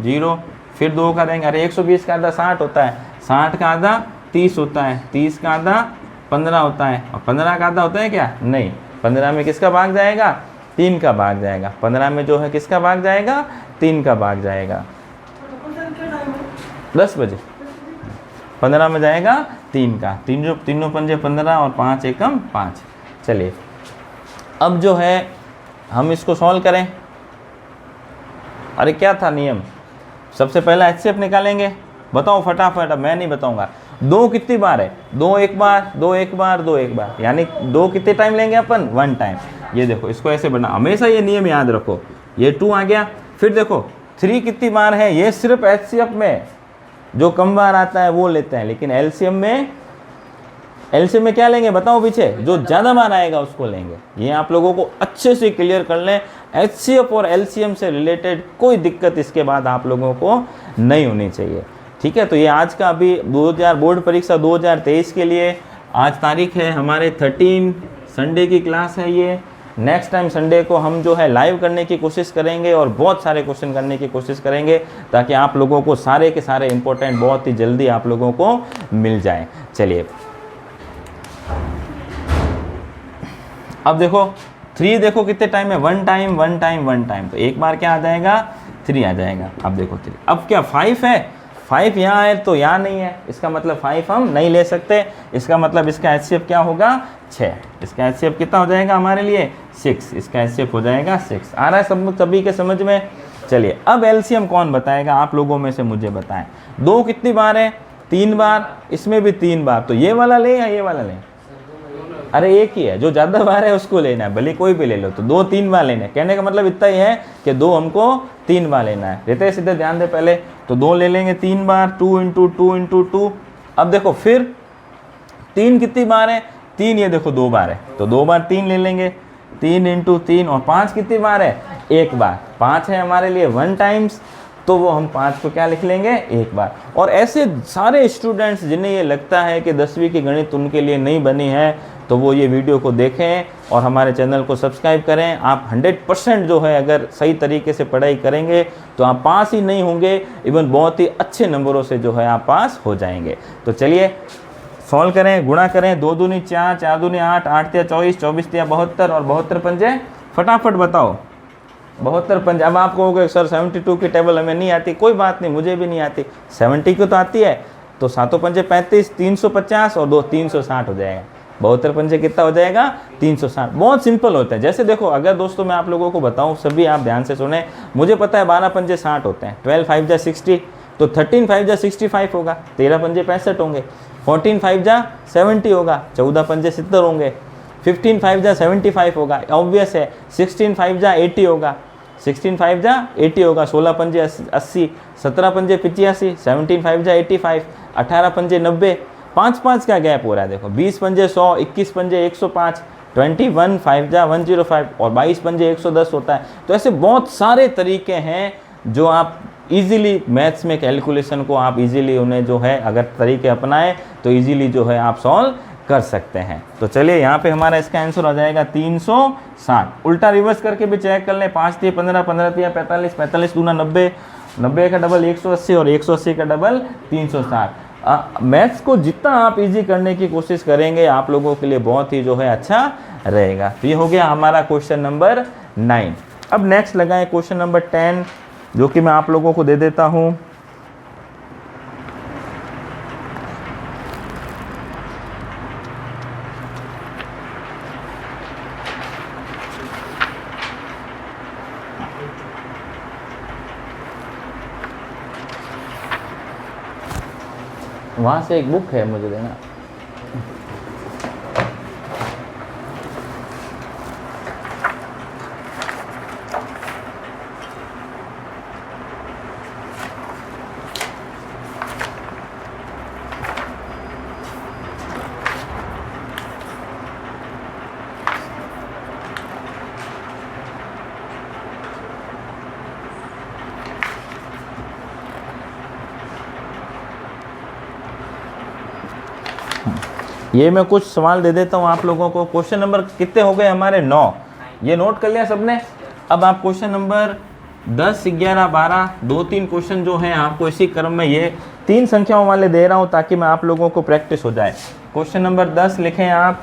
S1: 0, फिर 2 का देंगे। अरे 120 का आधा 60 होता है, 60 का आधा 30 होता है, 30 का आधा 15 होता है, और 15 का आधा होता है क्या? नहीं। 15 में किसका भाग जाएगा? 3 का भाग जाएगा। 15 में जो है किसका भाग जाएगा? 3 का भाग जाएगा। 10 बजे 15 में जाएगा 3 का। 3 पंजे 15 और 5 एकम 5। चलिए अब जो है हम इसको सॉल्व करें। अरे क्या था नियम? सबसे पहला HCF निकालेंगे। बताओ फटाफट, अब मैं नहीं बताऊंगा। 2 कितनी बार है? 2 एक बार, 2 एक बार, 2 एक बार, यानी 2 कितने टाइम लेंगे अपन? 1 टाइम। ये देखो, इसको ऐसे बना, हमेशा ये नियम याद रखो। ये 2 आ गया। फिर देखो 3 कितनी बार है? ये सिर्फ HCF में जो कम बार आता है वो लेते हैं, लेकिन LCM में क्या लेंगे? बताओ पीछे, जो ज़्यादा बार आएगा उसको लेंगे। ये आप लोगों को अच्छे से क्लियर कर लें। HCF और LCM से रिलेटेड कोई दिक्कत इसके बाद आप लोगों को नहीं होनी चाहिए, ठीक है। तो ये आज का अभी 2000 बोर्ड परीक्षा 2023 के लिए आज तारीख है हमारे 13, संडे की क्लास है ये। नेक्स्ट टाइम संडे को हम जो है लाइव करने की कोशिश करेंगे और बहुत सारे क्वेश्चन करने की कोशिश करेंगे, ताकि आप लोगों को सारे के सारे इंपॉर्टेंट बहुत ही जल्दी आप लोगों को मिल जाए। चलिए अब देखो 3, देखो कितने टाइम है? 1 टाइम, 1 टाइम, 1 टाइम, तो एक बार क्या आ जाएगा? 3 आ जाएगा। अब देखो 3, अब क्या 5 है? 5 यहाँ है तो यहाँ नहीं है, इसका मतलब 5 हम नहीं ले सकते। इसका मतलब इसका HCF क्या होगा? 6। इसका HCF कितना हो जाएगा हमारे लिए? 6। इसका HCF हो जाएगा 6। आ रहा है सब सभी के समझ में? चलिए अब LCM कौन बताएगा आप लोगों में से? मुझे बताएं। 2 कितनी बार है? 3 बार, इसमें भी 3 बार, तो ये वाला लें या ये वाला लें? अरे एक ही है, जो ज़्यादा बार है उसको लेना है, भले कोई भी ले लो। तो 2 3 बार लेना है, कहने का मतलब इतना ही है कि 2 हमको 3 बार लेना है। रहते सीधे ध्यान दे पहले, तो 2 ले लेंगे 3 बार, 2 × 2 × 2। अब देखो फिर 3 कितनी बार है? 3, ये देखो 2 बार है, तो 2 बार 3 ले लेंगे, 3 × 3। और 5 कितनी बार है? 1 बार। 5 है हमारे लिए 1 टाइम्स, तो वो हम 5 को क्या लिख लेंगे? 1 बार। और ऐसे सारे स्टूडेंट्स जिन्हें ये लगता है कि 10वीं की गणित उनके लिए नहीं बनी है, तो वो ये वीडियो को देखें और हमारे चैनल को सब्सक्राइब करें। आप 100% जो है अगर सही तरीके से पढ़ाई करेंगे तो आप पास ही नहीं होंगे, इवन बहुत ही अच्छे नंबरों से जो है आप पास हो जाएंगे। तो चलिए सॉल्व करें, गुणा करें। 2 दूनी 4, 4 दूनी 8, 8 तिया 24, 24 तिया 72 और 72 पंजे फटाफट बताओ 72 पंजे। अब आप कहोगे सर 72 की टेबल हमें नहीं आती, कोई बात नहीं, मुझे भी नहीं आती। 70 की तो आती है, तो 7 पंजे 35, 350 और 2 360 हो जाएगा। 72 पंजे कितना हो जाएगा 360। बहुत सिंपल होता है। जैसे देखो अगर दोस्तों मैं आप लोगों को बताऊं, सभी आप ध्यान से सुने, मुझे पता है 12 पंजे 60 होते हैं, 12 5 जा 60, तो 13 5 जा 65 होगा, 13 पंजे 65 होंगे, 14 5 जा 70 होगा, 14 पंजे 70 होंगे, 15 5 जा 75 होगा, ऑब्वियस है, 16 5 जा 80 होगा, 16 5 जा 80 होगा, 16 पंजे 80, 17 पंजे 85, 17 5 जा 85, 18 पंजे 90, 5 का गैप हो रहा है देखो, 20 पंजे 100, 21 पंजे 105, 21 5 जा 105 और 22 पंजे 110 होता है। तो ऐसे बहुत सारे तरीके हैं जो आप इजीली मैथ्स में कैलकुलेशन को आप इजीली उन्हें जो है अगर तरीके अपनाएं तो इजीली जो है आप सॉल्व कर सकते हैं। तो चलिए यहाँ पे हमारा इसका आंसर हो जाएगा 360। उल्टा रिवर्स करके भी चेक कर लें, 5 3 15, 15 3 45, 45 दूना 90, 90 का डबल 180 और 180 का डबल 360। मैथ्स को जितना आप इजी करने की कोशिश करेंगे आप लोगों के लिए बहुत ही जो है अच्छा रहेगा। तो ये हो गया हमारा क्वेश्चन नंबर 9। अब नेक्स्ट लगाएं क्वेश्चन नंबर 10, जो कि मैं आप लोगों को दे देता हूँ। वहाँ से एक बुक है, मुझे देना। ये मैं कुछ सवाल दे देता हूँ आप लोगों को। क्वेश्चन नंबर कितने हो गए हमारे 9, ये नोट कर लिया सबने। अब आप क्वेश्चन नंबर 10 11 12 2-3 क्वेश्चन जो हैं आपको इसी क्रम में ये 3 संख्याओं वाले दे रहा हूँ ताकि मैं आप लोगों को प्रैक्टिस हो जाए। क्वेश्चन नंबर 10 लिखें आप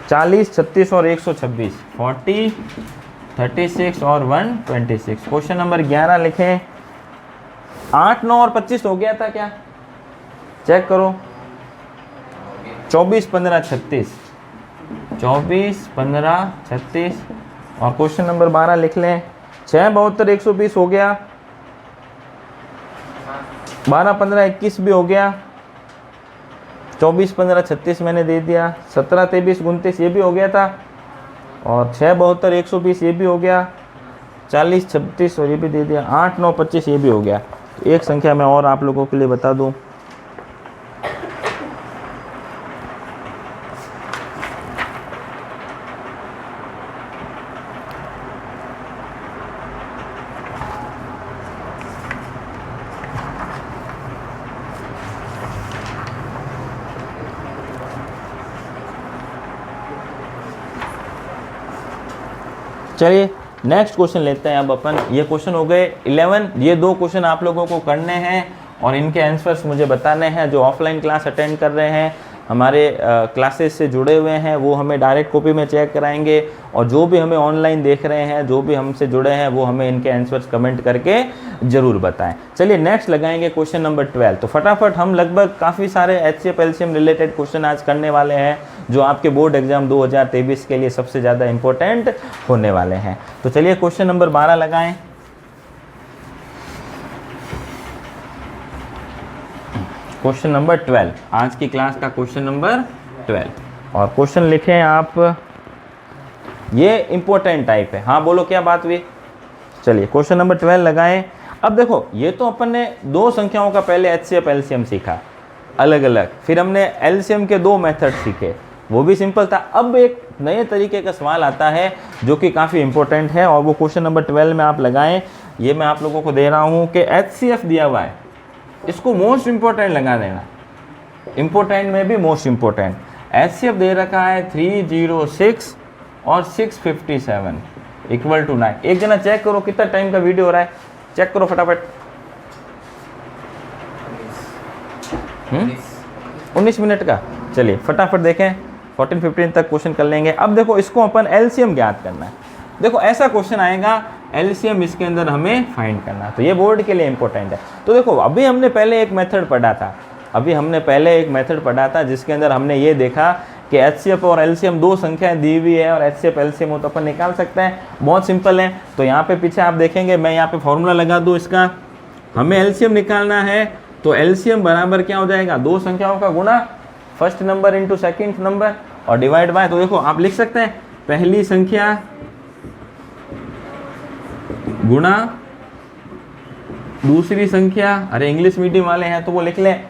S1: 40 36 और 126, 40 36 और 126। क्वेश्चन नंबर 11 लिखें 8 9 और 25 हो गया था क्या, चेक करो। 24 15 36, 24 15 36। और क्वेश्चन नंबर 12 लिख लें 6 72 120 हो गया, 12 15 21 भी हो गया, 24 15 36 मैंने दे दिया, 17 23 29 ये भी हो गया था, और 6 72 120 ये भी हो गया, 40 36 और ये भी दे दिया, 8 9 25 ये भी हो गया। एक संख्या मैं और आप लोगों के लिए बता दूं, चलिए नेक्स्ट क्वेश्चन लेते हैं अब अपन। ये क्वेश्चन हो गए 11। ये 2 क्वेश्चन आप लोगों को करने हैं और इनके आंसर्स मुझे बताने हैं। जो ऑफलाइन क्लास अटेंड कर रहे हैं, हमारे क्लासेस से जुड़े हुए हैं, वो हमें डायरेक्ट कॉपी में चेक कराएंगे, और जो भी हमें ऑनलाइन देख रहे हैं, जो भी हमसे जुड़े हैं, वो हमें इनके आंसर्स कमेंट करके ज़रूर बताएं। चलिए नेक्स्ट लगाएंगे क्वेश्चन नंबर 12। तो फटाफट हम लगभग काफ़ी सारे HCF LCM रिलेटेड क्वेश्चन आज करने वाले हैं जो आपके बोर्ड एग्जाम 2023 के लिए सबसे ज़्यादा इंपॉर्टेंट होने वाले हैं। तो चलिए क्वेश्चन नंबर 12 लगाएं। क्वेश्चन नंबर 12, आज की क्लास का क्वेश्चन नंबर 12। और क्वेश्चन लिखें आप, ये इंपॉर्टेंट टाइप है। हाँ बोलो क्या बात हुई। चलिए क्वेश्चन नंबर 12 लगाएं। अब देखो ये तो अपन ने 2 संख्याओं का पहले HCF LCM सीखा अलग अलग, फिर हमने LCM के 2 मेथड सीखे, वो भी सिंपल था। अब एक नए तरीके का सवाल आता है जो कि काफ़ी इंपॉर्टेंट है, और वो क्वेश्चन नंबर 12 में आप लगाएं। ये मैं आप लोगों को दे रहा हूँ कि HCF दिया हुआ है, इसको मोस्ट इंपॉर्टेंट लगा देना, इंपॉर्टेंट में भी मोस्ट इंपॉर्टेंट। HCF दे रखा है 306 और 657 इक्वल टू 9। एक जना चेक करो कितना टाइम का वीडियो हो रहा है, चेक करो फटाफट। 19 मिनट का। चलिए फटाफट देखें, 14-15 तक क्वेश्चन कर लेंगे। अब देखो इसको अपन LCM ज्ञात करना है। देखो ऐसा क्वेश्चन आएगा, LCM इसके अंदर हमें फाइंड करना है, तो ये बोर्ड के लिए इंपॉर्टेंट है। तो देखो अभी हमने पहले एक मेथड पढ़ा था जिसके अंदर हमने ये देखा कि HCF और LCM दो संख्याएं दी हुई है और HCF LCM हो तो अपन निकाल सकते हैं, बहुत सिंपल है। तो यहाँ पे पीछे आप देखेंगे, मैं यहाँ पे फॉर्मूला लगा दूँ इसका, हमें LCM निकालना है तो LCM बराबर क्या हो जाएगा, दो संख्याओं का गुणा, first number into second number और डिवाइड बाय। तो देखो आप लिख सकते हैं पहली संख्या गुणा दूसरी संख्या, अरे इंग्लिश मीडियम वाले हैं तो वो लिख लें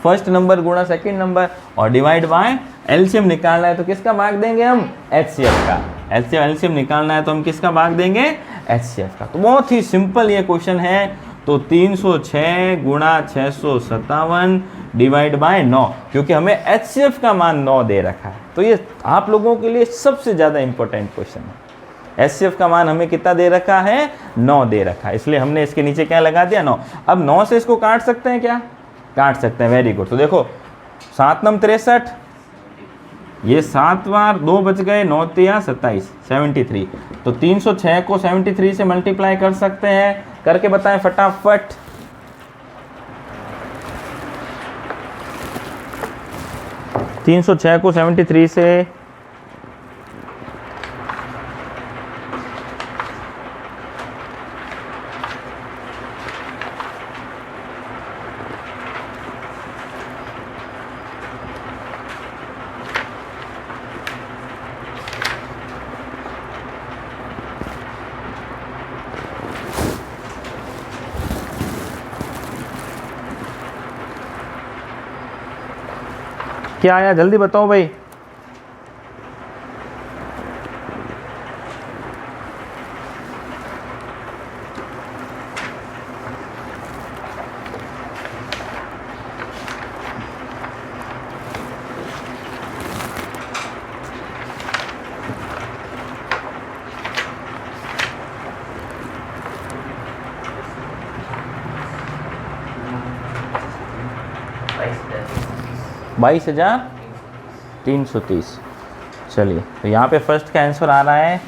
S1: फर्स्ट नंबर गुणा सेकंड नंबर और डिवाइड बाय। एलसीएम निकालना है तो किसका भाग देंगे हम, HCF का। एलसीएम निकालना है तो हम किसका भाग देंगे, HCF का। तो बहुत ही सिंपल ये क्वेश्चन है। तो 306 गुणा 657 डिवाइड बाय 9, क्योंकि हमें HCF का मान 9 दे रखा है। तो ये आप लोगों के लिए सबसे ज़्यादा इंपॉर्टेंट क्वेश्चन है। HCF का मान हमें कितना दे रखा है, 9 दे रखा है, इसलिए हमने इसके नीचे क्या लगा दिया, 9। अब 9 से इसको काट सकते हैं क्या, काट सकते हैं, वेरी गुड। तो देखो 7 9 63, ये 7 बार 2 बच गए, 9 3 27, 73। तो 306 को 73 से मल्टीप्लाई कर सकते हैं, करके बताएं फटाफट। तीन 306 को 73 से क्या आया, जल्दी बताओ भाई। बाईस 22,330। चलिए तो यहाँ पे फर्स्ट का आंसर आ रहा है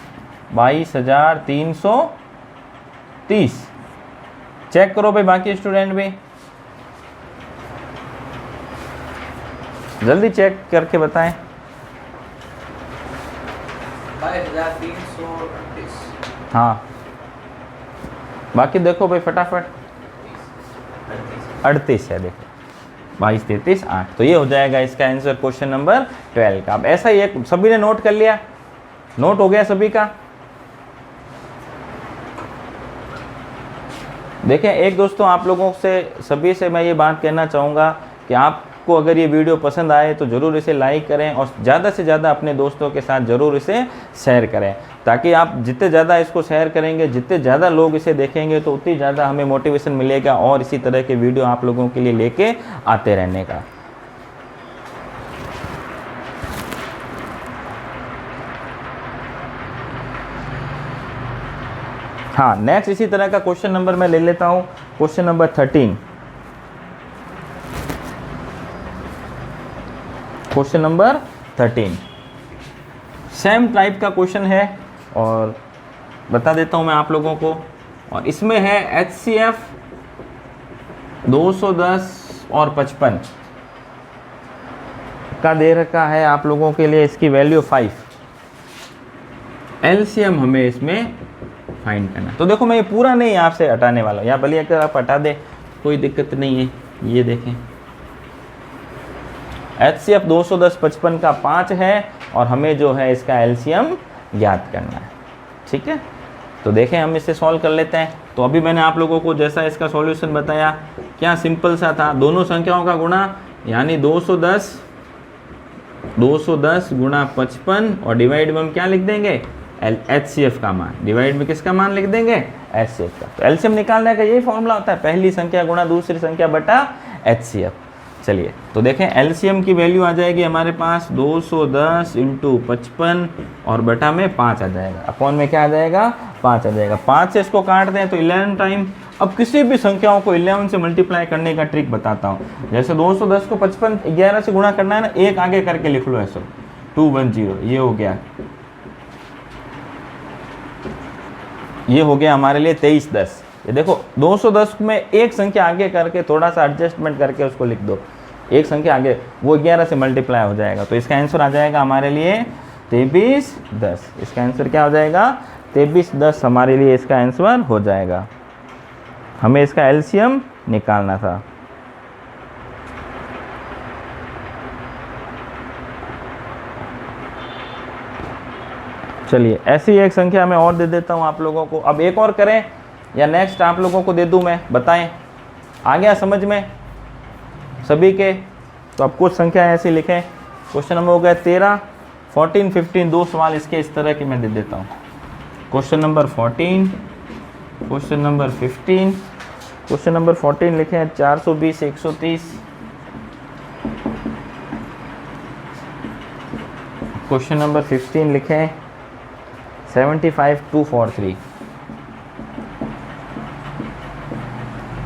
S1: 22,330। चेक करो भाई बाकी स्टूडेंट भी, जल्दी चेक करके बताएं। 22,338। हाँ बाकी देखो भाई फटाफट, 38 है, देखो 22 33 8। तो ये हो जाएगा इसका आंसर क्वेश्चन नंबर 12 का। अब ऐसा ही है, सभी ने नोट कर लिया, नोट हो गया सभी का। देखें एक दोस्तों, आप लोगों से सभी से मैं ये बात कहना चाहूँगा कि आपको अगर ये वीडियो पसंद आए तो ज़रूर इसे लाइक करें और ज़्यादा से ज़्यादा अपने दोस्तों के साथ ज़रूर इसे शेयर करें, ताकि आप जितने ज़्यादा इसको शेयर करेंगे, जितने ज़्यादा लोग इसे देखेंगे तो उतनी ज़्यादा हमें मोटिवेशन मिलेगा और इसी तरह के वीडियो आप लोगों के लिए लेके आते रहने का। हाँ नेक्स्ट इसी तरह का क्वेश्चन नंबर मैं ले लेता हूँ, question number 13। Question number 13 same type का क्वेश्चन है और बता देता हूं मैं आप लोगों को। और इसमें है HCF 210 और 55 का दे रखा है आप लोगों के लिए, इसकी वैल्यू 5। LCM हमें इसमें फाइंड करना। तो देखो मैं ये पूरा नहीं आपसे हटाने वाला हूँ, या भले अगर आप हटा दे कोई दिक्कत नहीं है। ये देखें HCF 210 55 का 5 है और हमें जो है इसका LCM ज्ञात करना है, ठीक है। तो देखें हम इसे सॉल्व कर लेते हैं। तो अभी मैंने आप लोगों को जैसा इसका सॉल्यूशन बताया, क्या सिंपल सा था, दोनों संख्याओं का गुणा, यानी 210 गुणा 55 और डिवाइड में हम क्या लिख देंगे, HCF का मान, डिवाइड में किसका मान लिख देंगे, HCF का। तो LCM निकालने का यही फॉर्मूला होता है, पहली संख्या गुणा दूसरी संख्या बटा HCF। चलिए तो देखें LCM की वैल्यू आ जाएगी हमारे पास 210 इंटू 55 और बटा में 5 आ जाएगा, अपॉन में क्या आ जाएगा, 5 आ जाएगा। 5 से इसको काट दें तो 11 टाइम। अब किसी भी संख्याओं को 11 से मल्टीप्लाई करने का ट्रिक बताता हूँ। जैसे 210 को 55 11 से गुणा करना है ना, एक आगे करके लिख लो ऐसा, 210, ये हो गया, ये हो गया हमारे लिए 2310। ये देखो 210 में एक संख्या आगे करके थोड़ा सा एडजस्टमेंट करके उसको लिख दो, एक संख्या आगे, वो 11 से मल्टीप्लाई हो जाएगा। तो इसका आंसर आ जाएगा हमारे लिए 2310। इसका आंसर क्या हो जाएगा? 2310 हमारे लिए इसका आंसर हो जाएगा। हमें इसका एलसीएम निकालना था। चलिए ऐसी एक संख्या मैं और दे देता हूँ आप लोगों को। अब एक और करें या नेक्स्ट आप लोगों को दे दूँ मैं, बताएं आ गया समझ में सभी के? तो अब कुछ संख्या ऐसी लिखें। क्वेश्चन नंबर हो गया 13, 14, 15, दो सवाल इसके इस तरह के मैं दे देता हूँ। Question number 14, question number 15। Question number 14 लिखे हैं 420, 130। क्वेश्चन नंबर 15 लिखे हैं 75, 243।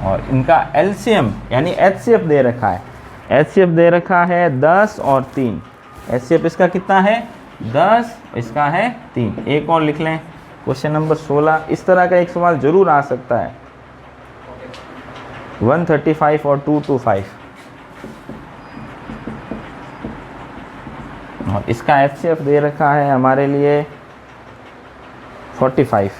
S1: और इनका एलसीएम यानी एचसीएफ दे रखा है। एचसीएफ दे रखा है 10 और 3। एचसीएफ इसका कितना है? 10, इसका है 3। एक और लिख लें क्वेश्चन नंबर 16। इस तरह का एक सवाल जरूर आ सकता है 135 और 225। और इसका एचसीएफ दे रखा है हमारे लिए 45।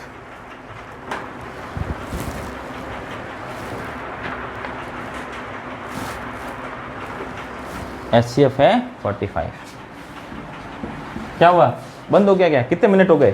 S1: एचसीएफ है 45। क्या हुआ? बंद हो गया क्या? कितने मिनट हो गए?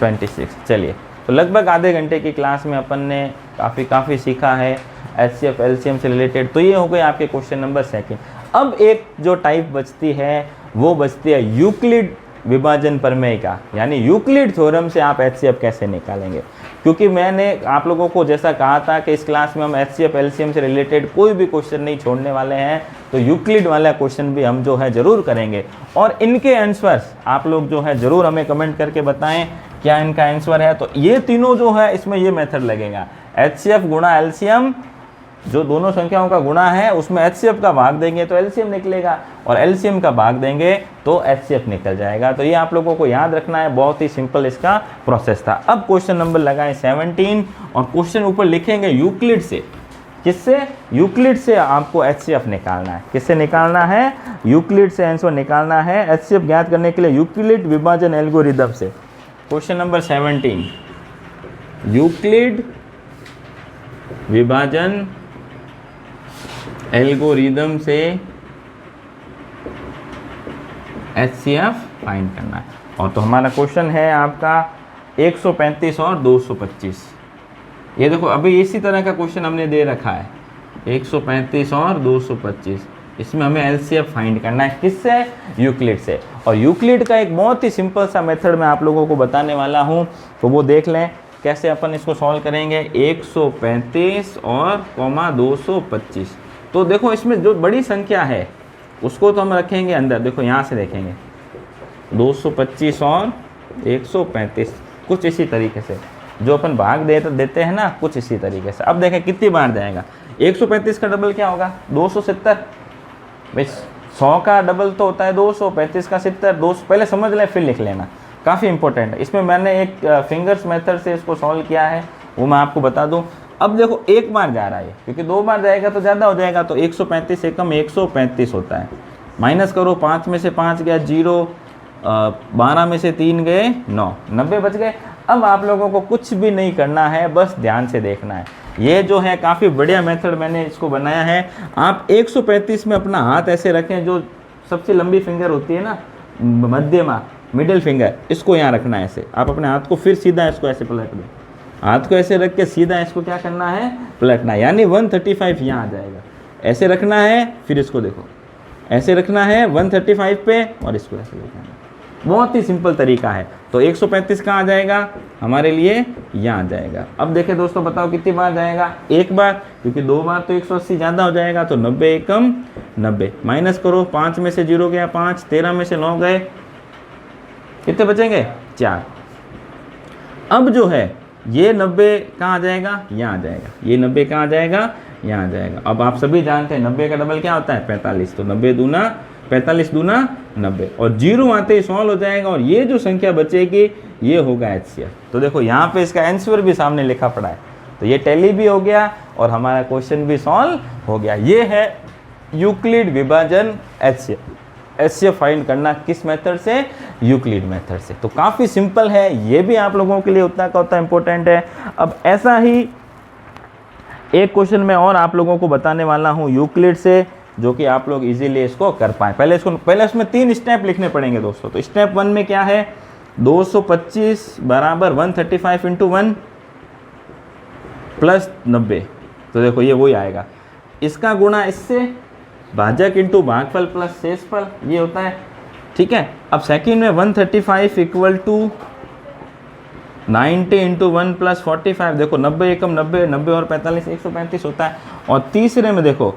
S1: 26। चलिए, तो लगभग आधे घंटे की क्लास में अपन ने काफ़ी सीखा है एचसीएफ एलसीएम से रिलेटेड। तो ये हो गए आपके क्वेश्चन नंबर 2। अब एक जो टाइप बचती है वो बचती है यूक्लिड विभाजन प्रमेय का, यानी यूक्लिड थ्योरम से आप एचसीएफ कैसे निकालेंगे। क्योंकि मैंने आप लोगों को जैसा कहा था कि इस क्लास में हम एचसीएफ एलसीएम से रिलेटेड कोई भी क्वेश्चन नहीं छोड़ने वाले हैं, तो यूक्लिड वाला क्वेश्चन भी हम जो है ज़रूर करेंगे। और इनके आंसर्स आप लोग जो है ज़रूर हमें कमेंट करके बताएं क्या इनका आंसर है। तो ये तीनों जो है इसमें ये मेथड लगेगा, एचसीएफ गुणा एलसीएम, जो दोनों संख्याओं का गुणा है उसमें एचसीएफ का भाग देंगे तो एलसीएम निकलेगा, और एलसीएम का भाग देंगे तो एचसीएफ निकल जाएगा। तो ये आप लोगों को याद रखना है, बहुत ही सिंपल इसका प्रोसेस था। अब क्वेश्चन नंबर लगाएं 17 और क्वेश्चन ऊपर लिखेंगे यूक्लिड से। किससे? यूक्लिड से आपको एचसीएफ निकालना है। किससे निकालना है? यूक्लिड से आंसर निकालना है एचसीएफ ज्ञात करने के लिए यूक्लिड विभाजन एल्गोरिदम से। क्वेश्चन नंबर 17, यूक्लिड विभाजन एल्गोरिदम से एचसीएफ फाइंड करना है। और तो हमारा क्वेश्चन है आपका 135 और 225। ये देखो अभी इसी तरह का क्वेश्चन हमने दे रखा है 135 और 225। इसमें हमें एलसीएफ फाइंड करना है। किससे? यूक्लिड से। और यूक्लिड का एक बहुत ही सिंपल सा मेथड मैं आप लोगों को बताने वाला हूँ, तो वो देख लें कैसे अपन इसको सॉल्व करेंगे। 135 और 225। तो देखो इसमें जो बड़ी संख्या है उसको तो हम रखेंगे अंदर। देखो यहाँ से देखेंगे 225 और 135, कुछ इसी तरीके से जो अपन भाग देते हैं ना, कुछ इसी तरीके से। अब देखें कितनी बार जाएगा। 135 का डबल क्या होगा? 270। भाई 100 का डबल तो होता है 200, 35 का 70, 200 पहले समझ लें फिर लिख लेना, काफ़ी इंपॉर्टेंट है। इसमें मैंने एक फिंगर्स मेथड से इसको सॉल्व किया है, वो मैं आपको बता दूं। अब देखो एक बार जा रहा है, क्योंकि 2 बार जाएगा तो ज़्यादा हो जाएगा, तो 135 से कम 135 होता है। माइनस करो, 5 में से 5 गया 0, 12 में से 3 गए 9, 90 बच गए। अब आप लोगों को कुछ भी नहीं करना है, बस ध्यान से देखना है। ये जो है काफ़ी बढ़िया मेथड मैंने इसको बनाया है। आप 135 में अपना हाथ ऐसे रखें, जो सबसे लंबी फिंगर होती है ना, मध्यमा मिडिल फिंगर, इसको यहाँ रखना है ऐसे। आप अपने हाथ को फिर सीधा इसको ऐसे पलट दें, हाथ को ऐसे रख के सीधा इसको क्या करना है? पलटना है, यानी 135 यहाँ आ जाएगा। ऐसे रखना है, फिर इसको देखो ऐसे रखना है 135 पे, और इसको ऐसे रखना है। बहुत ही सिंपल तरीका है। तो 135 कहाँ आ जाएगा? हमारे लिए यहाँ आ जाएगा। अब देखें दोस्तों, बताओ कितनी बार जाएगा? एक बार, क्योंकि 2 बार तो 180 ज़्यादा हो जाएगा, तो 90 एकम 90। माइनस करो, 5 में से 0 गया 5, 13 में से 9 गए, कितने बचेंगे? 4। अब जो है ये 90 कहाँ आ जाएगा? यहाँ आ जाएगा। ये 90 कहाँ आ जाएगा? यहाँ आ जाएगा। अब आप सभी जानते हैं 90 का डबल क्या होता है? 45। तो 90 दूना 45 दूना 90, और 0 आते ही सॉल्व हो जाएगा, और ये जो संख्या बचेगी ये होगा एचसीएफ। तो देखो यहाँ पे इसका आंसर भी सामने लिखा पड़ा है, तो ये टैली भी हो गया और हमारा क्वेश्चन भी सॉल्व हो गया। ये है यूक्लिड विभाजन एचसीएफ फाइंड करना, किस मेथड से? यूक्लिड मेथड से। तो काफ़ी सिंपल है, ये भी आप लोगों के लिए उतना का उतना इम्पोर्टेंट है। अब ऐसा ही एक क्वेश्चन मैं और आप लोगों को बताने वाला हूँ यूक्लिड से, जो कि आप लोग इजीली इसको कर पाएँ। पहले इसमें 3 स्टेप लिखने पड़ेंगे दोस्तों। तो स्टेप 1 में क्या है? 225 बराबर 135 इंटू 1 प्लस 90। तो देखो ये वही आएगा, इसका गुणा इससे, भाजक इंटू भागफल प्लस शेषफल, ये होता है। ठीक है। अब सेकंड में 135 इक्वल टू 90 इंटू 1 प्लस 45। देखो 90 एकम 90, 90 और 45 135 होता है। और तीसरे में देखो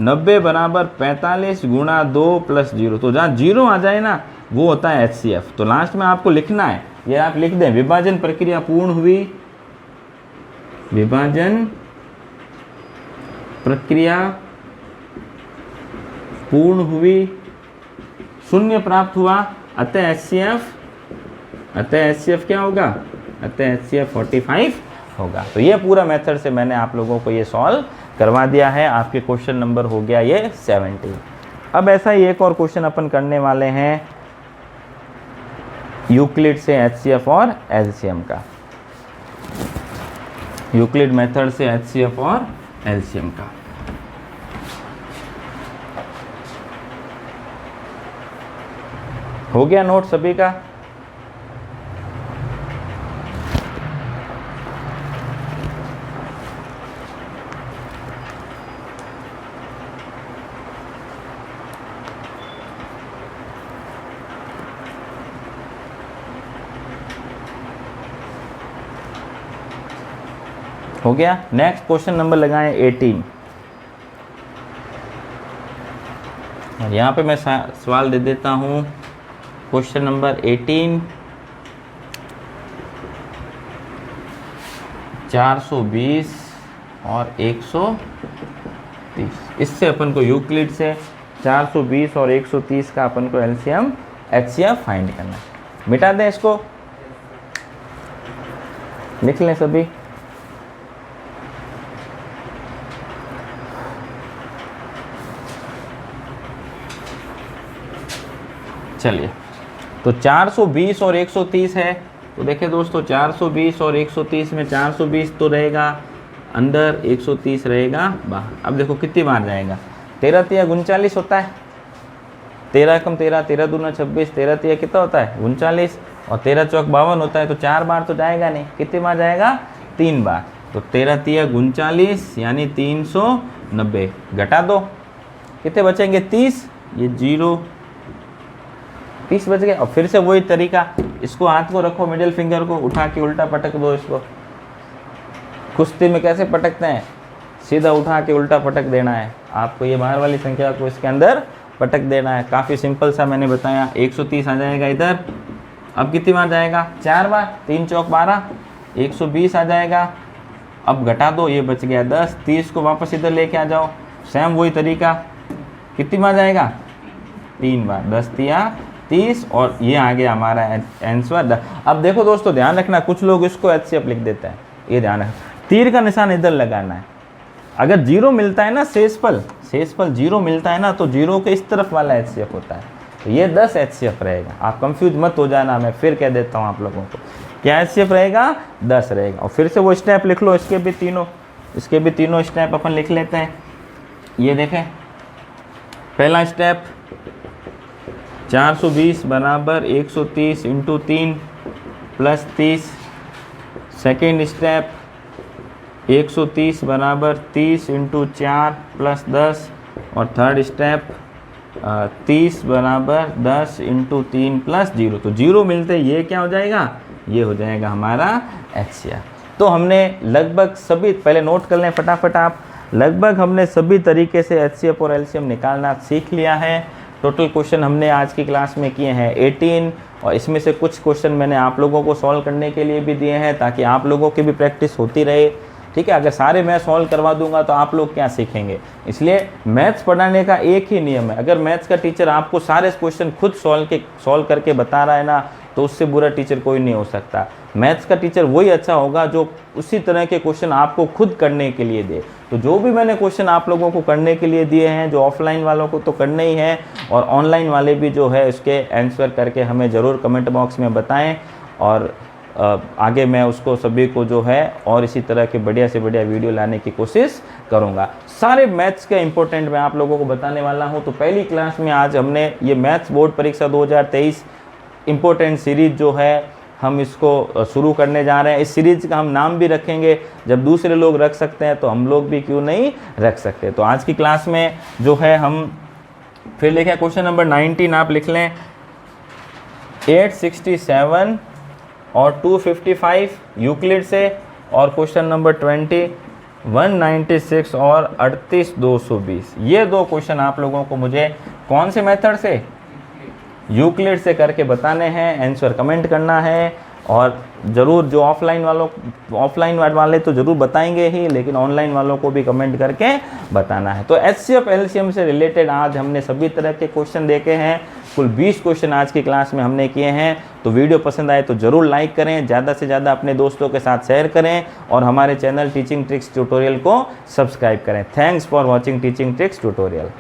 S1: 90 बराबर 45 गुणा 2 प्लस 0। तो जहाँ 0 आ जाए ना वो होता है एचसीएफ। तो लास्ट में आपको लिखना है, ये आप लिख दें, विभाजन प्रक्रिया पूर्ण हुई, विभाजन प्रक्रिया पूर्ण हुई, शून्य प्राप्त हुआ, अतः एचसीएफ क्या होगा? अतः एचसीएफ 45 होगा। तो ये पूरा मेथड से मैंने आप लोगों को ये सॉल्व करवा दिया है। आपके क्वेश्चन नंबर हो गया ये 70। अब ऐसा ही एक और क्वेश्चन अपन करने वाले हैं यूक्लिड से एचसीएफ और एलसीएम का, यूक्लिड मेथड से एचसीएफ और एलसीएम का। हो गया नोट सभी का? हो गया। नेक्स्ट क्वेश्चन नंबर लगाएं 18। और यहाँ पे मैं सवाल दे देता हूँ, क्वेश्चन नंबर 18, 420 और 130। इससे अपन को यूक्लिड से 420 और 130 का अपन को एलसीएम एचसीएफ फाइंड करना है। मिटा दें इसको, लिख लें सभी। चलिए, तो 420 और 130 है। तो देखिए दोस्तों, 420 और 130 में 420 तो रहेगा अंदर, 130 रहेगा बाहर। अब देखो कितनी बार जाएगा? 13 तिया 39 होता है, 13 कम 13, 13 दूना 26, 13 तिया कितना होता है? 39, और 13 चौक 52 होता है। तो 4 बार तो जाएगा नहीं, कितनी बार जाएगा? 3 बार। तो 13 तिया 39 यानी 390, घटा दो, कितने बचेंगे? 30, ये 0, 30 बच गए। और फिर से वही तरीका, इसको हाथ को रखो, मिडिल फिंगर को उठा के उल्टा पटक दो। इसको कुश्ती में कैसे पटकते हैं? सीधा उठा के उल्टा पटक देना है आपको, ये बाहर वाली संख्या को इसके अंदर पटक देना है। काफ़ी सिंपल सा मैंने बताया। 130 आ जाएगा इधर, अब कितनी बार जाएगा? 4 बार, 3 चौक 12, 120 आ जाएगा। अब घटा दो, ये बच गया 10, 30 को वापस इधर लेके आ जाओ, सेम वही तरीका, कितनी बार जाएगा? 3 बार, 10 तिया 30, और ये आ गया हमारा आंसर। अब देखो दोस्तों, ध्यान रखना, कुछ लोग इसको एचसीएफ लिख देते हैं, ये ध्यान रखना, तीर का निशान इधर लगाना है। अगर 0 मिलता है ना, शेषफल 0 मिलता है ना, तो 0 के इस तरफ वाला एचसीएफ होता है। तो ये 10 एचसीएफ रहेगा। आप कंफ्यूज मत हो जाना, मैं फिर कह देता हूँ आप लोगों को, क्या एचसीएफ रहेगा? 10 रहेगा। और फिर से वो स्टेप लिख लो, इसके भी तीनों स्टेप अपन लिख लेते हैं। ये देखें, पहला स्टेप 420 बराबर 130 इंटू 3 प्लस 30। सेकेंड स्टेप 130 बराबर 30 इंटू 4 प्लस 10। और थर्ड स्टेप 30 बराबर 10 इंटू 3 प्लस 0। तो 0 मिलते ये क्या हो जाएगा? ये हो जाएगा हमारा एचसीएफ। तो हमने लगभग सभी, पहले नोट कर लें फटाफट आप, लगभग हमने सभी तरीके से एचसीएफ और एलसीएम निकालना सीख लिया है। टोटल क्वेश्चन हमने आज की क्लास में किए हैं 18, और इसमें से कुछ क्वेश्चन मैंने आप लोगों को सॉल्व करने के लिए भी दिए हैं, ताकि आप लोगों की भी प्रैक्टिस होती रहे। ठीक है, अगर सारे मैं सॉल्व करवा दूंगा तो आप लोग क्या सीखेंगे? इसलिए मैथ्स पढ़ाने का एक ही नियम है, अगर मैथ्स का टीचर आपको सारे क्वेश्चन खुद सॉल्व करके बता रहा है ना, तो उससे बुरा टीचर कोई नहीं हो सकता। मैथ्स का टीचर वही अच्छा होगा जो उसी तरह के क्वेश्चन आपको खुद करने के लिए दे। तो जो भी मैंने क्वेश्चन आप लोगों को करने के लिए दिए हैं, जो ऑफलाइन वालों को तो करने ही है, और ऑनलाइन वाले भी जो है उसके आंसर करके हमें ज़रूर कमेंट बॉक्स में बताएं, और आगे मैं उसको सभी को जो है और इसी तरह के बढ़िया से बढ़िया वीडियो लाने की कोशिश करूंगा। सारे मैथ्स के इंपॉर्टेंट मैं आप लोगों को बताने वाला हूं। तो पहली क्लास में आज हमने ये मैथ्स बोर्ड परीक्षा 2023 इंपॉर्टेंट सीरीज जो है हम इसको शुरू करने जा रहे हैं। इस सीरीज का हम नाम भी रखेंगे, जब दूसरे लोग रख सकते हैं तो हम लोग भी क्यों नहीं रख सकते। तो आज की क्लास में जो है हम फिर लिखें क्वेश्चन नंबर 19, आप लिख लें 867 और 255 यूक्लिड से, और क्वेश्चन नंबर 20 196 और 38220। ये दो क्वेश्चन आप लोगों को मुझे कौन से मेथड से, यूक्लिड से करके बताने हैं, आंसर कमेंट करना है। और ज़रूर जो ऑफलाइन वाले तो ज़रूर बताएंगे ही, लेकिन ऑनलाइन वालों को भी कमेंट करके बताना है। तो एचसीएफ एलसीएम से रिलेटेड आज हमने सभी तरह के क्वेश्चन देखे हैं। कुल 20 क्वेश्चन आज की क्लास में हमने किए हैं। तो वीडियो पसंद आए तो ज़रूर लाइक करें, ज़्यादा से ज़्यादा अपने दोस्तों के साथ शेयर करें, और हमारे चैनल टीचिंग ट्रिक्स ट्यूटोरियल को सब्सक्राइब करें। Thanks for watching teaching tricks tutorial.